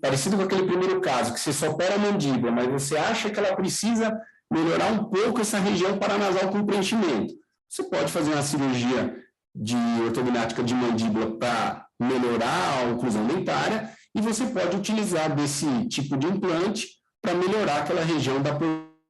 parecido com aquele primeiro caso, que você só opera a mandíbula, mas você acha que ela precisa melhorar um pouco essa região paranasal com preenchimento, você pode fazer uma cirurgia de ortognática de mandíbula para melhorar a oclusão dentária, e você pode utilizar desse tipo de implante para melhorar aquela região da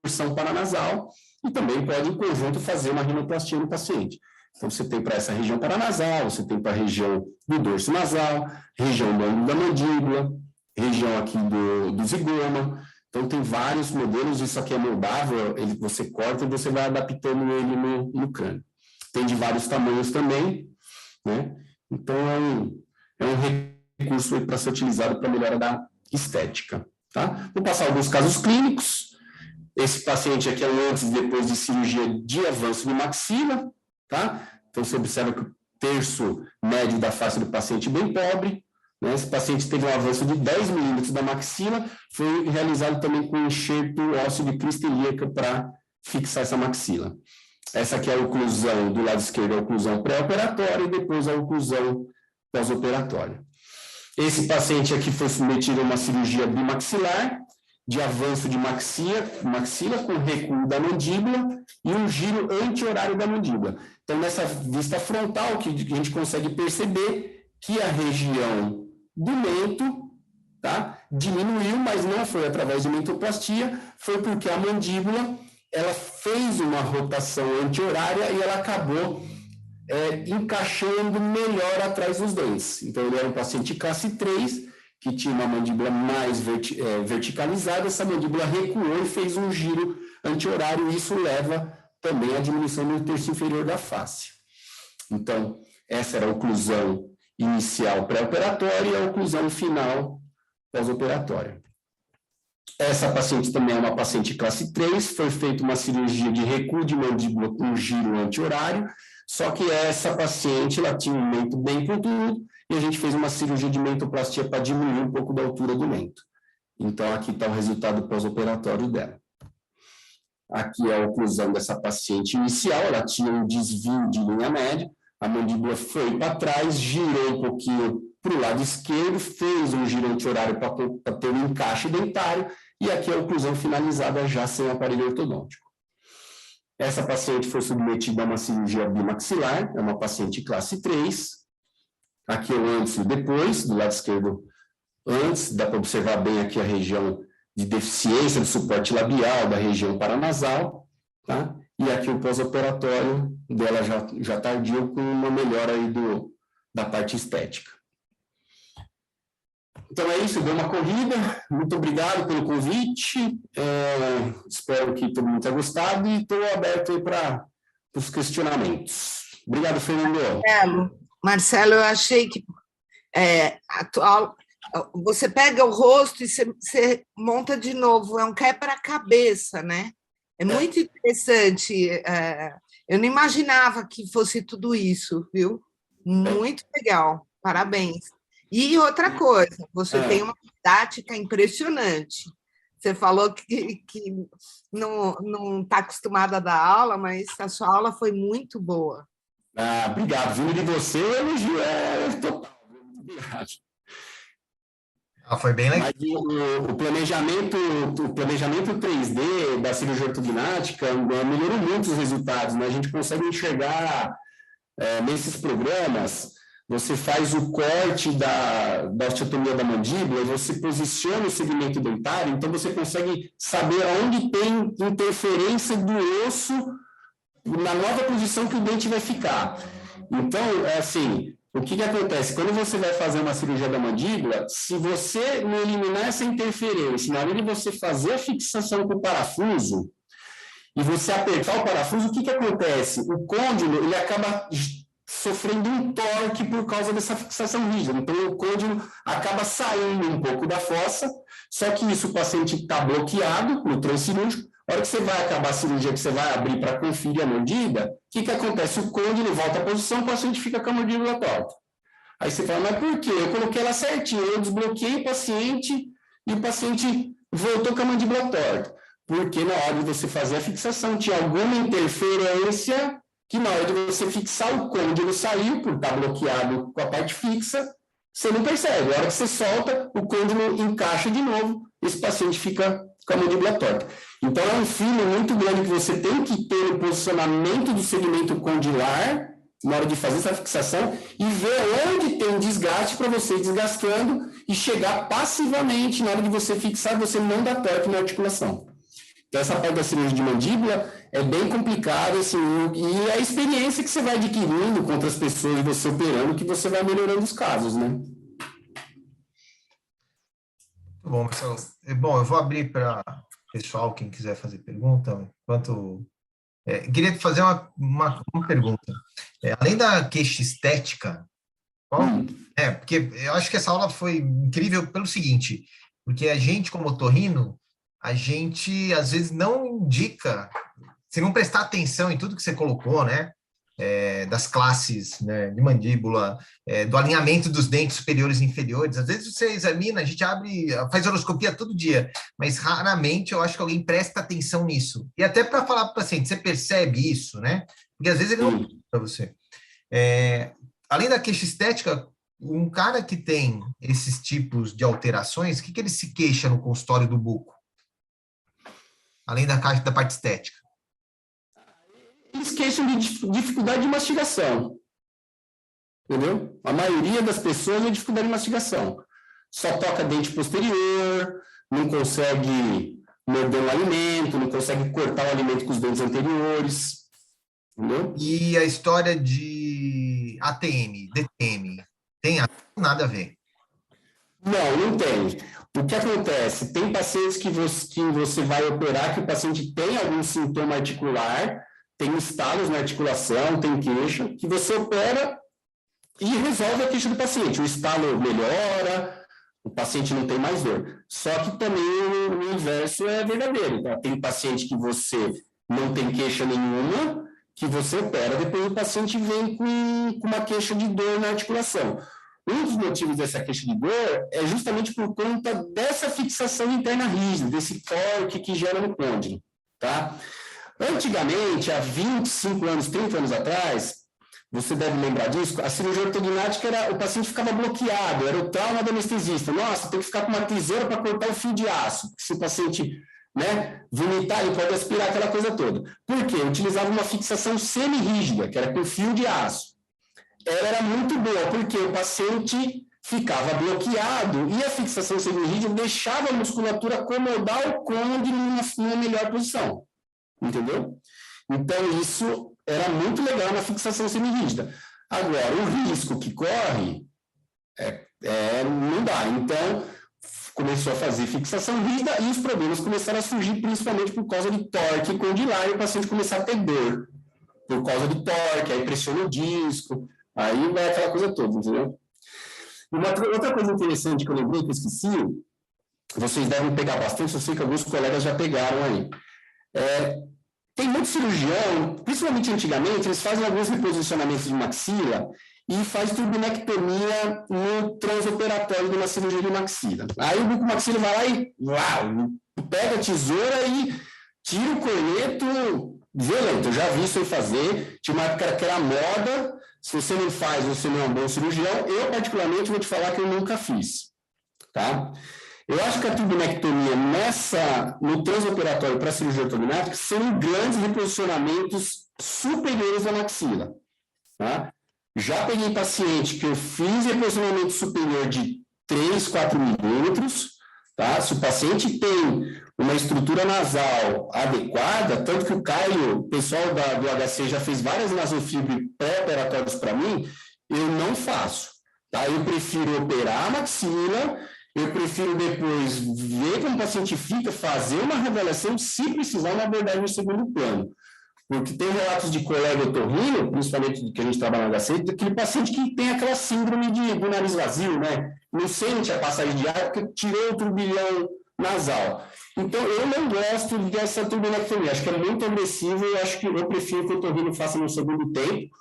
porção paranasal, e também pode, em conjunto, fazer uma rinoplastia no paciente. Então, você tem para essa região paranasal, você tem para a região do dorso nasal, região do ângulo da mandíbula, região aqui do zigoma. Então, tem vários modelos, isso aqui é moldável, você corta e você vai adaptando ele no crânio. Tem de vários tamanhos também, né? Então, é um recurso para ser utilizado para melhora da estética, tá? Vou passar alguns casos clínicos. Esse paciente aqui é um antes e depois de cirurgia de avanço de maxila, tá? Então, você observa que o terço médio da face do paciente é bem pobre, né? Esse paciente teve um avanço de 10 milímetros da maxila, foi realizado também com enxerto ósseo de crista ilíaca para fixar essa maxila. Essa aqui é a oclusão do lado esquerdo, a oclusão pré-operatória, e depois a oclusão pós-operatória. Esse paciente aqui foi submetido a uma cirurgia bimaxilar, de avanço de maxila com recuo da mandíbula e um giro anti-horário da mandíbula. Então, nessa vista frontal, que a gente consegue perceber que a região do mento, tá, diminuiu, mas não foi através de mentoplastia, foi porque a mandíbula ela fez uma rotação anti-horária e ela acabou encaixando melhor atrás dos dentes. Então, ele era um paciente classe 3, que tinha uma mandíbula mais verticalizada, essa mandíbula recuou e fez um giro anti-horário, e isso leva também à diminuição do terço inferior da face. Então, essa era a oclusão inicial pré-operatória e a oclusão final pós-operatória. Essa paciente também é uma paciente classe 3, foi feita uma cirurgia de recuo de mandíbula com giro anti-horário, só que essa paciente ela tinha um mento bem pontudo, e a gente fez uma cirurgia de mentoplastia para diminuir um pouco da altura do mento. Então, aqui está o resultado pós-operatório dela. Aqui é a oclusão dessa paciente inicial, ela tinha um desvio de linha média, a mandíbula foi para trás, girou um pouquinho para o lado esquerdo, fez um giro anti-horário para ter um encaixe dentário, e aqui é a oclusão finalizada já sem aparelho ortodôntico. Essa paciente foi submetida a uma cirurgia bimaxilar, é uma paciente classe 3, aqui é o antes e depois, do lado esquerdo antes, dá para observar bem aqui a região de deficiência do suporte labial, da região paranasal, tá? E aqui o pós-operatório dela já tardio, com uma melhora aí da parte estética. Então é isso, deu uma corrida, muito obrigado pelo convite, espero que todo mundo tenha gostado e estou aberto aí para os questionamentos. Obrigado, Fernando. Marcelo, eu achei que você pega o rosto e você monta de novo, é um quebra-cabeça, né? É muito interessante, eu não imaginava que fosse tudo isso, viu? Muito legal, parabéns. E outra coisa, você tem uma didática impressionante. Você falou que não está acostumada a dar aula, mas a sua aula foi muito boa. Obrigado. Vindo de você, o elogio total. Obrigado. Foi bem legal. Mas o planejamento 3D da cirurgia ortognática melhorou muito os resultados, né? A gente consegue enxergar nesses programas. Você faz o corte da osteotomia da mandíbula, você posiciona o segmento dentário, então você consegue saber onde tem interferência do osso na nova posição que o dente vai ficar. Então, assim, o que acontece? Quando você vai fazer uma cirurgia da mandíbula, se você não eliminar essa interferência, na hora de você fazer a fixação com o parafuso, e você apertar o parafuso, o que acontece? O côndilo, ele acaba sofrendo um torque por causa dessa fixação rígida. Então, o côndilo acaba saindo um pouco da fossa, só que isso o paciente está bloqueado no transcirúrgico. A hora que você vai acabar a cirurgia, que você vai abrir para conferir a mordida, o que acontece? O côndilo volta à posição, o paciente fica com a mandíbula torta. Aí você fala, mas por quê? Eu coloquei ela certinho, eu desbloqueei o paciente e o paciente voltou com a mandíbula torta. Porque na hora de você fazer a fixação, tinha alguma interferência que na hora de você fixar o côndilo saiu, por estar bloqueado com a parte fixa, você não percebe. A hora que você solta, o côndilo encaixa de novo, esse paciente fica com a mandíbula torta. Então, é um filo muito grande que você tem que ter o posicionamento do segmento condilar na hora de fazer essa fixação e ver onde tem desgaste para você ir desgastando e chegar passivamente na hora de você fixar, você não dá torque na articulação. Então, essa parte da cirurgia de mandíbula é bem complicada, assim, e é a experiência que você vai adquirindo com outras pessoas, você operando, que você vai melhorando os casos, né? Bom, Marcelo. Bom, eu vou abrir para o pessoal, quem quiser fazer pergunta, enquanto... queria fazer uma pergunta. Além da queixa estética, porque eu acho que essa aula foi incrível pelo seguinte, porque a gente, como otorrino, a gente, às vezes, não indica, se não prestar atenção em tudo que você colocou, né, das classes, né, de mandíbula, do alinhamento dos dentes superiores e inferiores, às vezes você examina, a gente faz horoscopia todo dia, mas raramente eu acho que alguém presta atenção nisso. E até para falar para o paciente, você percebe isso, né? Porque às vezes ele não para você. Além da queixa estética, um cara que tem esses tipos de alterações, o que ele se queixa no consultório do buco? Além da parte estética. Eles queixam de dificuldade de mastigação. Entendeu? A maioria das pessoas tem dificuldade de mastigação. Só toca dente posterior, não consegue morder o alimento, não consegue cortar o alimento com os dentes anteriores. Entendeu? E a história de ATM, DTM, tem nada a ver? Não tem. O que acontece? Tem pacientes que você vai operar, que o paciente tem algum sintoma articular, tem estalos na articulação, tem queixa, que você opera e resolve a queixa do paciente. O estalo melhora, o paciente não tem mais dor. Só que também o inverso é verdadeiro. Então, tem paciente que você não tem queixa nenhuma, que você opera, depois o paciente vem com uma queixa de dor na articulação. Um dos motivos dessa queixa de dor é justamente por conta dessa fixação interna rígida, desse torque que gera no côndilo, tá? Antigamente, há 25 anos, 30 anos atrás, você deve lembrar disso, a cirurgia ortognática o paciente ficava bloqueado, era o trauma do anestesista. Nossa, tem que ficar com uma tesoura para cortar o fio de aço. Se o paciente, né, vomitar, ele pode aspirar aquela coisa toda. Por quê? Utilizava uma fixação semi-rígida, que era com fio de aço. ela era muito boa, porque o paciente ficava bloqueado e a fixação semi-rígida deixava a musculatura acomodar o côndilo numa melhor posição, entendeu? Então, isso era muito legal na fixação semi-rígida. Agora, o risco que corre não dá. Então, começou a fazer fixação rígida e os problemas começaram a surgir principalmente por causa de torque condilar e o paciente começar a ter dor por causa de torque, aí pressiona o disco, aí vai aquela coisa toda, entendeu? Outra coisa interessante que eu lembrei, que eu esqueci, vocês devem pegar bastante, eu sei que alguns colegas já pegaram aí. Tem muito cirurgião, principalmente antigamente, eles fazem alguns reposicionamentos de maxila e faz turbinectomia no transoperatório de uma cirurgia de maxila. Aí o bucomaxilo vai lá e pega a tesoura e tira o corneto violento. Eu já vi isso aí fazer, tinha uma época que era moda, se você não faz, você não é um bom cirurgião. Eu, particularmente, vou te falar que eu nunca fiz, tá? Eu acho que a turbinectomia no transoperatório para cirurgia ortognática são grandes reposicionamentos superiores à maxila, tá? Já peguei paciente que eu fiz reposicionamento superior de 3, 4 milímetros, tá? Se o paciente tem uma estrutura nasal adequada, tanto que o Caio, o pessoal do HC já fez várias nasofibras pré-operatórias para mim, eu não faço, tá? Eu prefiro operar a maxila, eu prefiro depois ver como o paciente fica, fazer uma revelação, se precisar, uma abordagem no segundo plano. Porque tem relatos de colega otorrino, principalmente que a gente trabalha no HC, daquele paciente que tem aquela síndrome do nariz vazio, né? Não sente a passagem de ar porque tirou o turbilhão nasal. Então, eu não gosto dessa turbinectomia. Acho que é muito agressivo e acho que eu prefiro que o otorrino faça no segundo tempo.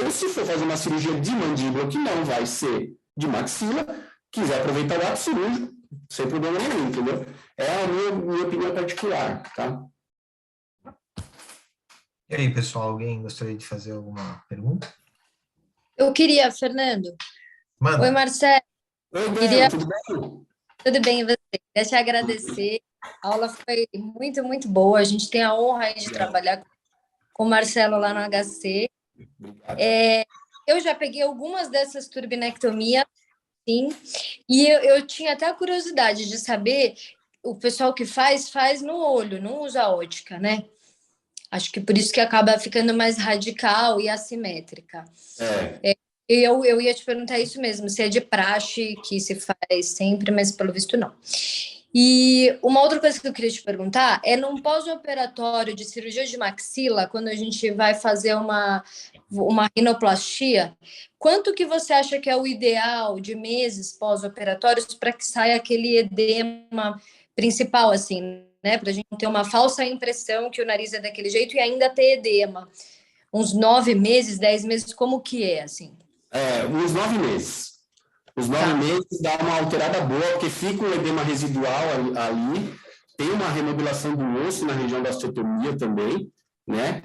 Ou, se for fazer uma cirurgia de mandíbula, que não vai ser de maxila, quiser aproveitar o ato cirúrgico, sem problema nenhum, entendeu? É a minha opinião particular, tá? E aí, pessoal, alguém gostaria de fazer alguma pergunta? Eu queria, Fernando. Manda. Oi, Marcelo. Oi, Breno, tudo bem? Tudo bem, e você? Queria te agradecer. A aula foi muito, muito boa. A gente tem a honra aí de trabalhar com o Marcelo lá no HC. Eu já peguei algumas dessas turbinectomias, sim, e eu tinha até a curiosidade de saber, o pessoal que faz no olho, não usa ótica, né? Acho que por isso que acaba ficando mais radical e assimétrica. Eu ia te perguntar isso mesmo, se é de praxe que se faz sempre, mas pelo visto não. E uma outra coisa que eu queria te perguntar é num pós-operatório de cirurgia de maxila, quando a gente vai fazer uma rinoplastia, quanto que você acha que é o ideal de meses pós-operatórios para que saia aquele edema principal, assim, né? Para a gente não ter uma falsa impressão que o nariz é daquele jeito e ainda ter edema. Uns 9 meses, 10 meses, como que é, assim? Uns 9 meses. Os 9 meses dá uma alterada boa, porque fica um edema residual ali, tem uma remodulação do osso na região da osteotomia também, né?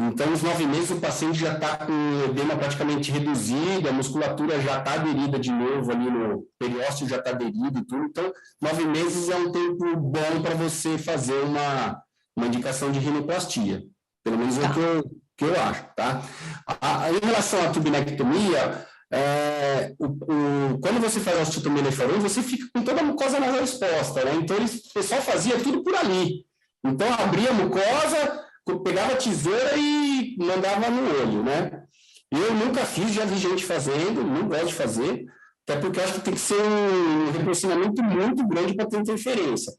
Então, os 9 meses o paciente já está com o edema praticamente reduzido, a musculatura já está aderida de novo ali no periósteo, já está aderido e tudo. Então, 9 meses é um tempo bom para você fazer uma indicação de rinoplastia. Pelo menos é o que eu acho, tá? Em relação à turbinectomia, quando você faz a osteotomia nefrológica, você fica com toda a mucosa nasal exposta, né? Então, o pessoal fazia tudo por ali. Então, abria a mucosa, pegava a tesoura e mandava no olho, né? Eu nunca fiz, já vi gente fazendo, não gosto de fazer, até porque eu acho que tem que ser um reposicionamento muito grande para ter interferência.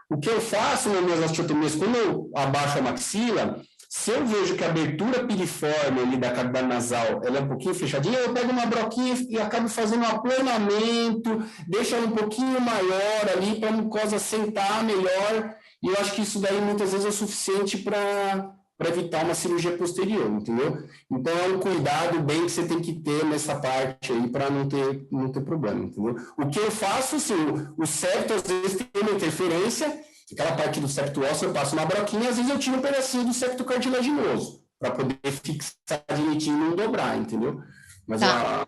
O que eu faço nas minhas osteotomias, quando eu abaixo a maxila, se eu vejo que a abertura piriforme ali da cavidade nasal ela é um pouquinho fechadinha, eu pego uma broquinha e acabo fazendo um aplanamento, deixo ela um pouquinho maior ali para a mucosa sentar melhor, e eu acho que isso daí muitas vezes é o suficiente para evitar uma cirurgia posterior, entendeu? Então é um cuidado bem que você tem que ter nessa parte aí para não ter problema, entendeu? O que eu faço, assim, o septo às vezes tem uma interferência, aquela parte do septo ósseo eu passo uma broquinha, às vezes eu tiro um pedacinho do septo cartilaginoso, para poder fixar direitinho e não dobrar, entendeu? Mas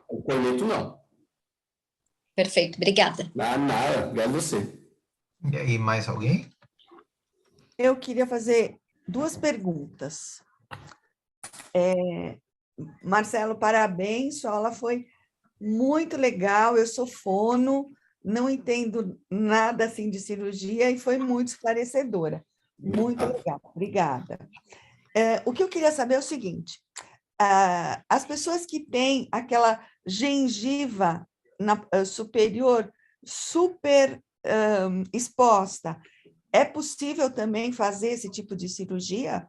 o corneto não. Perfeito, obrigada. Nada, obrigado a você. E aí, mais alguém? Eu queria fazer 2 perguntas. Marcelo, parabéns, sua aula foi muito legal. Eu sou fono, não entendo nada assim de cirurgia e foi muito esclarecedora. Muito legal, obrigada. O que eu queria saber é o seguinte: as pessoas que têm aquela gengiva superior super exposta, é possível também fazer esse tipo de cirurgia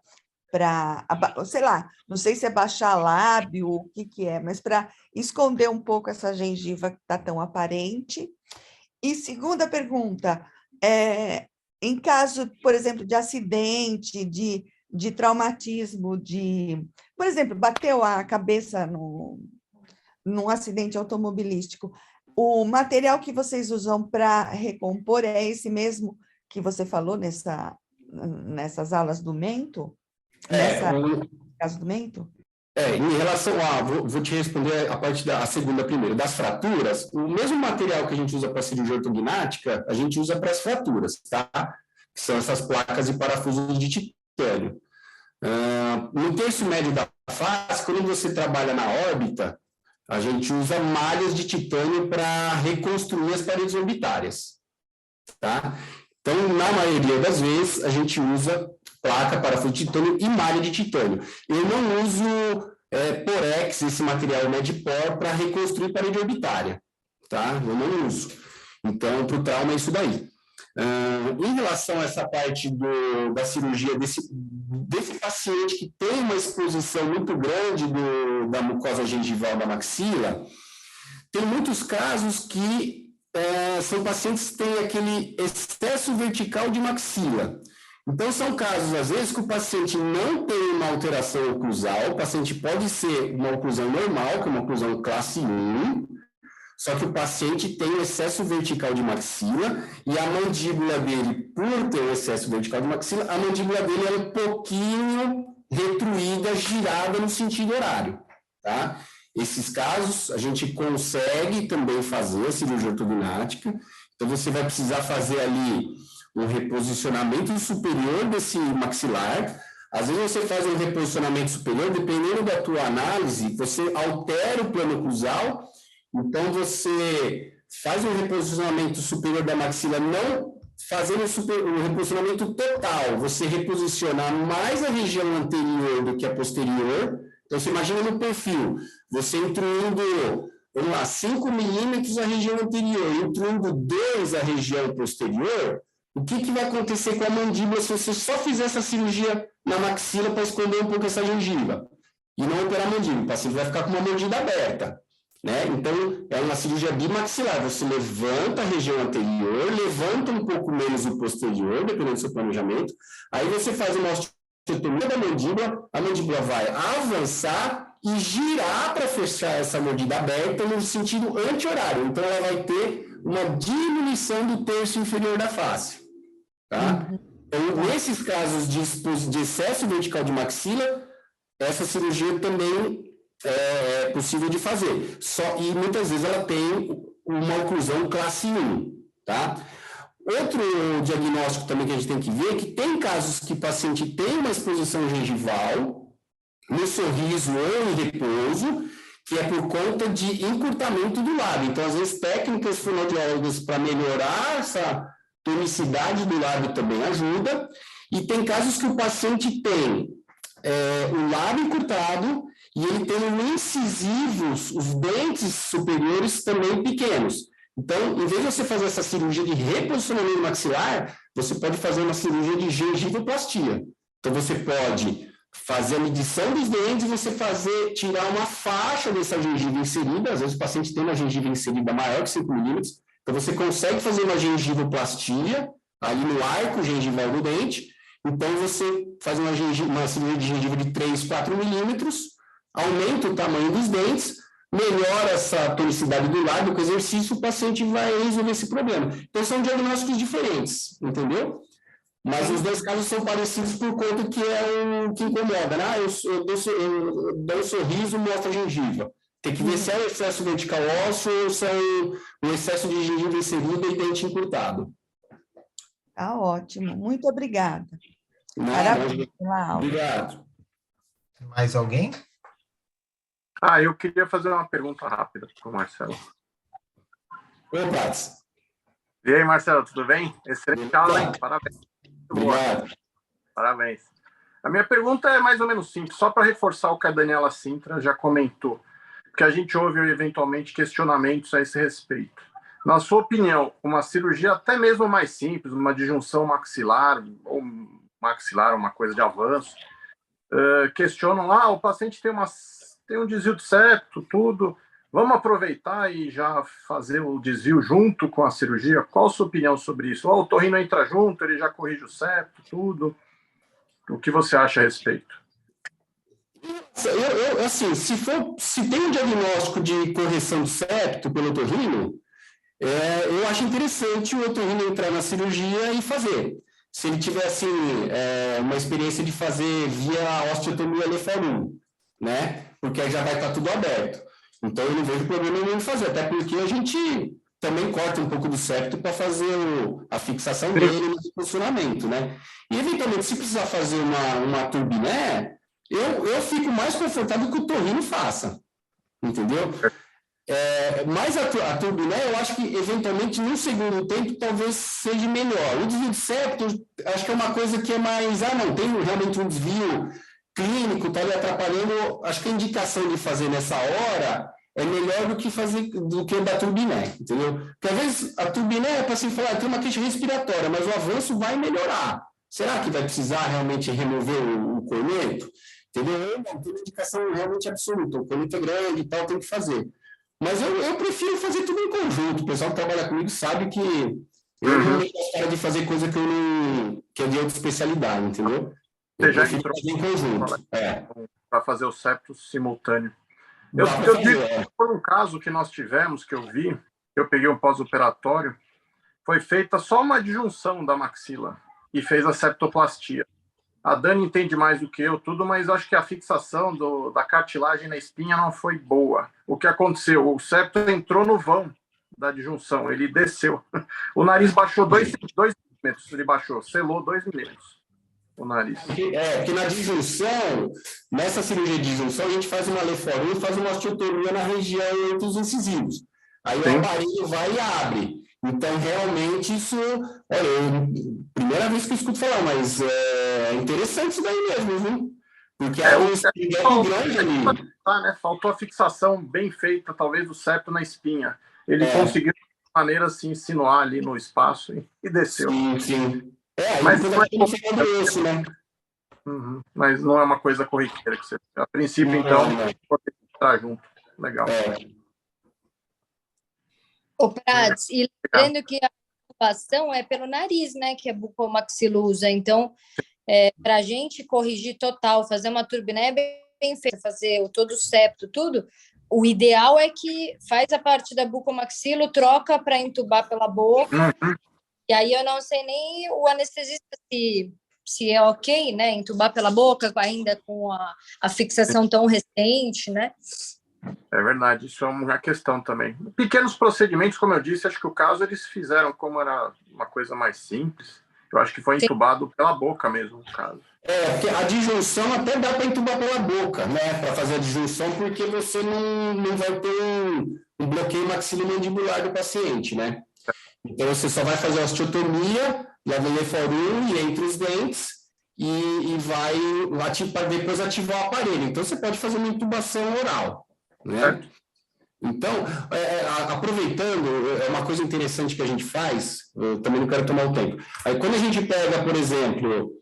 para, sei lá, não sei se é baixar lábio, o que é, mas para esconder um pouco essa gengiva que está tão aparente? E segunda pergunta, em caso, por exemplo, de acidente, de traumatismo, por exemplo, bateu a cabeça num acidente automobilístico, o material que vocês usam para recompor é esse mesmo que você falou nessas aulas do Mento? Caso do Mento? Em relação a, vou te responder a parte da segunda primeiro, das fraturas, o mesmo material que a gente usa para cirurgia ortognática, a gente usa para as fraturas, tá? Que são essas placas e parafusos de titânio. No terço médio da face, quando você trabalha na órbita, a gente usa malhas de titânio para reconstruir as paredes orbitárias, tá? Então, na maioria das vezes, a gente usa placa, parafuso de titânio e malha de titânio. Eu não uso Porex, esse material Medpor, para reconstruir parede orbitária, tá? Eu não uso. Então, para o trauma é isso daí. Em relação a essa parte da cirurgia desse paciente que tem uma exposição muito grande da mucosa gengival da maxila, tem muitos casos que são pacientes que têm aquele excesso vertical de maxila. Então, são casos, às vezes, que o paciente não tem uma alteração oclusal, o paciente pode ser uma oclusão normal, que é uma oclusão classe 1, só que o paciente tem um excesso vertical de maxila e a mandíbula dele, por ter um excesso vertical de maxila, a mandíbula dele é um pouquinho retruída, girada no sentido horário, tá? Esses casos, a gente consegue também fazer a cirurgia ortognática, então você vai precisar fazer ali um reposicionamento superior desse maxilar. Às vezes você faz um reposicionamento superior, dependendo da tua análise, você altera o plano oclusal. Então, você faz um reposicionamento superior da maxila, não fazendo um reposicionamento total, você reposiciona mais a região anterior do que a posterior. Então, você imagina no perfil, você intruindo, vamos lá, 5 milímetros a região anterior, intruindo 2 a região posterior, o que vai acontecer com a mandíbula se você só fizer essa cirurgia na maxila para esconder um pouco essa gengiva e não operar a mandíbula? O paciente vai ficar com uma mandíbula aberta. Né? Então, é uma cirurgia bimaxilar. Você levanta a região anterior, levanta um pouco menos o posterior, dependendo do seu planejamento. Aí você faz uma osteotomia da mandíbula, a mandíbula vai avançar e girar para fechar essa mordida aberta no sentido anti-horário. Então, ela vai ter uma diminuição do terço inferior da face. Tá? Então, nesses casos de excesso vertical de maxila, essa cirurgia também é possível de fazer. E muitas vezes ela tem uma oclusão classe 1, tá? Outro diagnóstico também que a gente tem que ver é que tem casos que o paciente tem uma exposição gengival no sorriso ou em repouso, que é por conta de encurtamento do lábio. Então, às vezes, técnicas fonoaudiólogas para melhorar essa tonicidade do lábio também ajuda. E tem casos que o paciente tem o lábio encurtado e ele tem incisivos, os dentes superiores também pequenos. Então, em vez de você fazer essa cirurgia de reposicionamento maxilar, você pode fazer uma cirurgia de gengivoplastia. Então, você pode fazer a medição dos dentes e você tirar uma faixa dessa gengiva inserida. Às vezes o paciente tem uma gengiva inserida maior que 5 milímetros. Então, você consegue fazer uma gengivoplastia ali no arco gengival do dente. Então, você faz uma cirurgia de gengiva de 3, 4 milímetros, aumenta o tamanho dos dentes, melhora essa tonicidade do lábio, com o exercício o paciente vai resolver esse problema. Então, são diagnósticos diferentes, entendeu? Mas os dois casos são parecidos por conta que é o que incomoda, né? Eu dou um sorriso, mostra a gengiva. Tem que ver se é o excesso vertical ósseo ou se é o excesso de gengiva inserida e dente encurtado. Tá ótimo, muito obrigada. Parabéns. Parabéns pela aula. Obrigado. Mais alguém? Eu queria fazer uma pergunta rápida para o Marcelo. Oi, Prats. E aí, Marcelo, tudo bem? Excelente aula, hein? Parabéns. Muito boa. Obrigado. Parabéns. A minha pergunta é mais ou menos simples, só para reforçar o que a Daniela Sintra já comentou, porque a gente ouve eventualmente questionamentos a esse respeito. Na sua opinião, uma cirurgia até mesmo mais simples, uma disjunção maxilar, ou uma coisa de avanço, questionam, o paciente tem um desvio de septo, tudo, vamos aproveitar e já fazer o desvio junto com a cirurgia? Qual a sua opinião sobre isso? O otorrino entra junto, ele já corrige o septo, tudo. O que você acha a respeito? Assim, se tem um diagnóstico de correção de septo pelo otorrino, eu acho interessante o otorrino entrar na cirurgia e fazer. Se ele tiver, assim, uma experiência de fazer via osteotomia leforum, né? Porque aí já vai estar tudo aberto. Então, eu não vejo problema nenhum em fazer, até porque a gente também corta um pouco do septo para fazer a fixação dele no funcionamento, né? E, eventualmente, se precisar fazer uma turbiné, eu fico mais confortável que o otorrino faça, entendeu? Mas a turbiné, eu acho que, eventualmente, no segundo tempo, talvez seja melhor. O desvio de septo, acho que é uma coisa que é mais... não, tem realmente um desvio clínico, está ali atrapalhando. Acho que a indicação de fazer nessa hora é melhor do que o da turbiné, entendeu? Porque, às vezes, a turbiné é para se falar, tem uma queixa respiratória, mas o avanço vai melhorar. Será que vai precisar realmente remover o corneto? Entendeu? Não, tem uma indicação realmente absoluta. O corneto é grande e tal, tem que fazer. Mas eu prefiro fazer tudo em conjunto. O pessoal que trabalha comigo sabe que eu não gosto de fazer coisa que é de outra especialidade, entendeu? Você já entrou fazer em conjunto. Para fazer o septo simultâneo. Eu digo que por um caso que nós tivemos, que eu peguei um pós-operatório, foi feita só uma disjunção da maxila e fez a septoplastia. A Dani entende mais do que eu, tudo, mas acho que a fixação da cartilagem na espinha não foi boa. O que aconteceu? O septo entrou no vão da disjunção, ele desceu. O nariz baixou 2 milímetros, ele baixou, selou 2 milímetros o nariz. Porque na disjunção, nessa cirurgia de disjunção, a gente faz uma leforum e faz uma osteotomia na região entre os incisivos. Aí o aparelho vai e abre. Então, realmente, isso... primeira vez que eu escuto falar, mas é interessante isso daí mesmo, viu? Porque é um grande ali. Faltou a fixação bem feita, talvez, do septo na espinha. Ele conseguiu, de maneira, assim, insinuar ali no espaço e desceu. Sim. Mas não é isso, né? Mas não é uma coisa corriqueira que você... A princípio, então, pode entrar junto. Legal. O Prats, e lembrando que a intubação é pelo nariz, né, que a bucomaxilusa. Então, para a gente corrigir total, fazer uma turbiné bem feita, fazer todo o septo, tudo, o ideal é que faz a parte da bucomaxilo, troca para intubar pela boca, e aí eu não sei nem o anestesista se é ok, né, intubar pela boca, ainda com a fixação tão recente, né? É verdade, isso é uma questão também. Pequenos procedimentos, como eu disse, acho que o caso eles fizeram como era uma coisa mais simples. Eu acho que foi entubado pela boca mesmo, no caso. Porque a disjunção até dá para entubar pela boca, né? Para fazer a disjunção, porque você não vai ter um bloqueio maxilomandibular do paciente, né? Então, você só vai fazer a osteotomia, leva o leforum e entre os dentes, e vai depois ativar o aparelho. Então, você pode fazer uma intubação oral. Né? Então, aproveitando, é uma coisa interessante que a gente faz, eu também não quero tomar o tempo. Aí, quando a gente pega, por exemplo,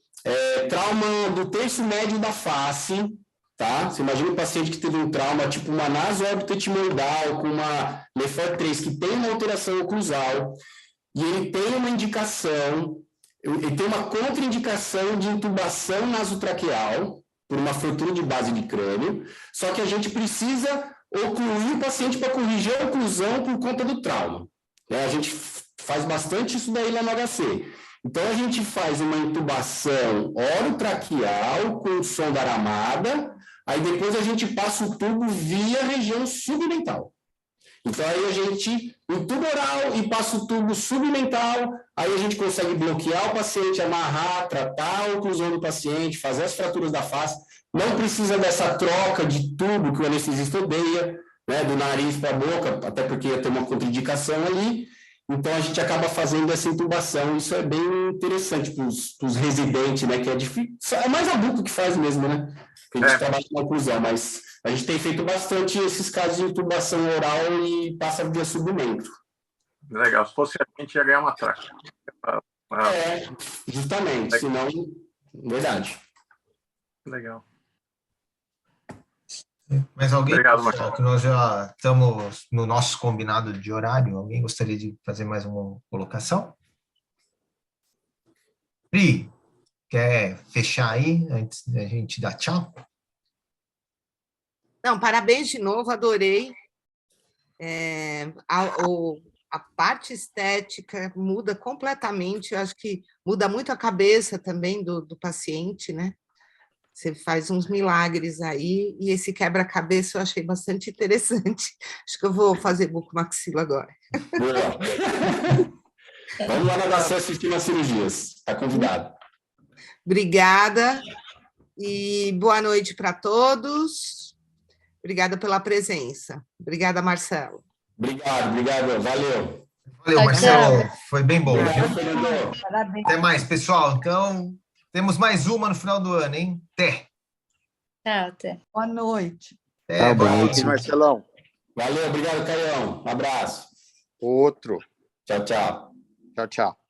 trauma do terço médio da face, tá? Você imagina um paciente que teve um trauma, tipo uma naso-órbita etimoidal, com uma Lefort 3, que tem uma alteração oclusal, e ele tem uma indicação, ele tem uma contraindicação de intubação nasotraqueal, por uma fratura de base de crânio, só que a gente precisa ocluir o paciente para corrigir a oclusão por conta do trauma. A gente faz bastante isso daí lá no HC. Então, a gente faz uma intubação orotraqueal com sonda aramada, aí depois a gente passa o tubo via região submental. Então, aí a gente intuba oral e passa o tubo submental, aí a gente consegue bloquear o paciente, amarrar, tratar a oclusão do paciente, fazer as fraturas da face, não precisa dessa troca de tubo que o anestesista odeia, né, do nariz para a boca, até porque ia ter uma contraindicação ali. Então, a gente acaba fazendo essa intubação. Isso é bem interessante para os residentes, né, que é difícil. É mais a boca que faz mesmo, né? Que a gente trabalha com oclusão, mas a gente tem feito bastante esses casos de intubação oral e passa via submento. Legal. Se fosse a gente, ia ganhar uma traca. Justamente. Senão, verdade. Legal. Mais alguém? Obrigado, pessoal, Marcelo. que nós já estamos no nosso combinado de horário. Alguém gostaria de fazer mais uma colocação? Pri, quer fechar aí antes da gente dar tchau? Não, parabéns de novo, adorei. A parte estética muda completamente, eu acho que muda muito a cabeça também do paciente, né? Você faz uns milagres aí, e esse quebra-cabeça eu achei bastante interessante. Acho que eu vou fazer bucomaxilo agora. Boa. Vamos lá na HC assistir as cirurgias. Está convidado. Obrigada e boa noite para todos. Obrigada pela presença. Obrigada, Marcelo. Obrigado. Valeu. Valeu, Marcelo. Foi bem bom. Obrigado, Fernando. Parabéns. Até mais, pessoal. Então, temos mais uma no final do ano, hein? Até. Tchau, até. Boa noite. Até, boa noite. Marcelão. Valeu, obrigado, Caião. Um abraço. Outro. Tchau, tchau. Tchau, tchau.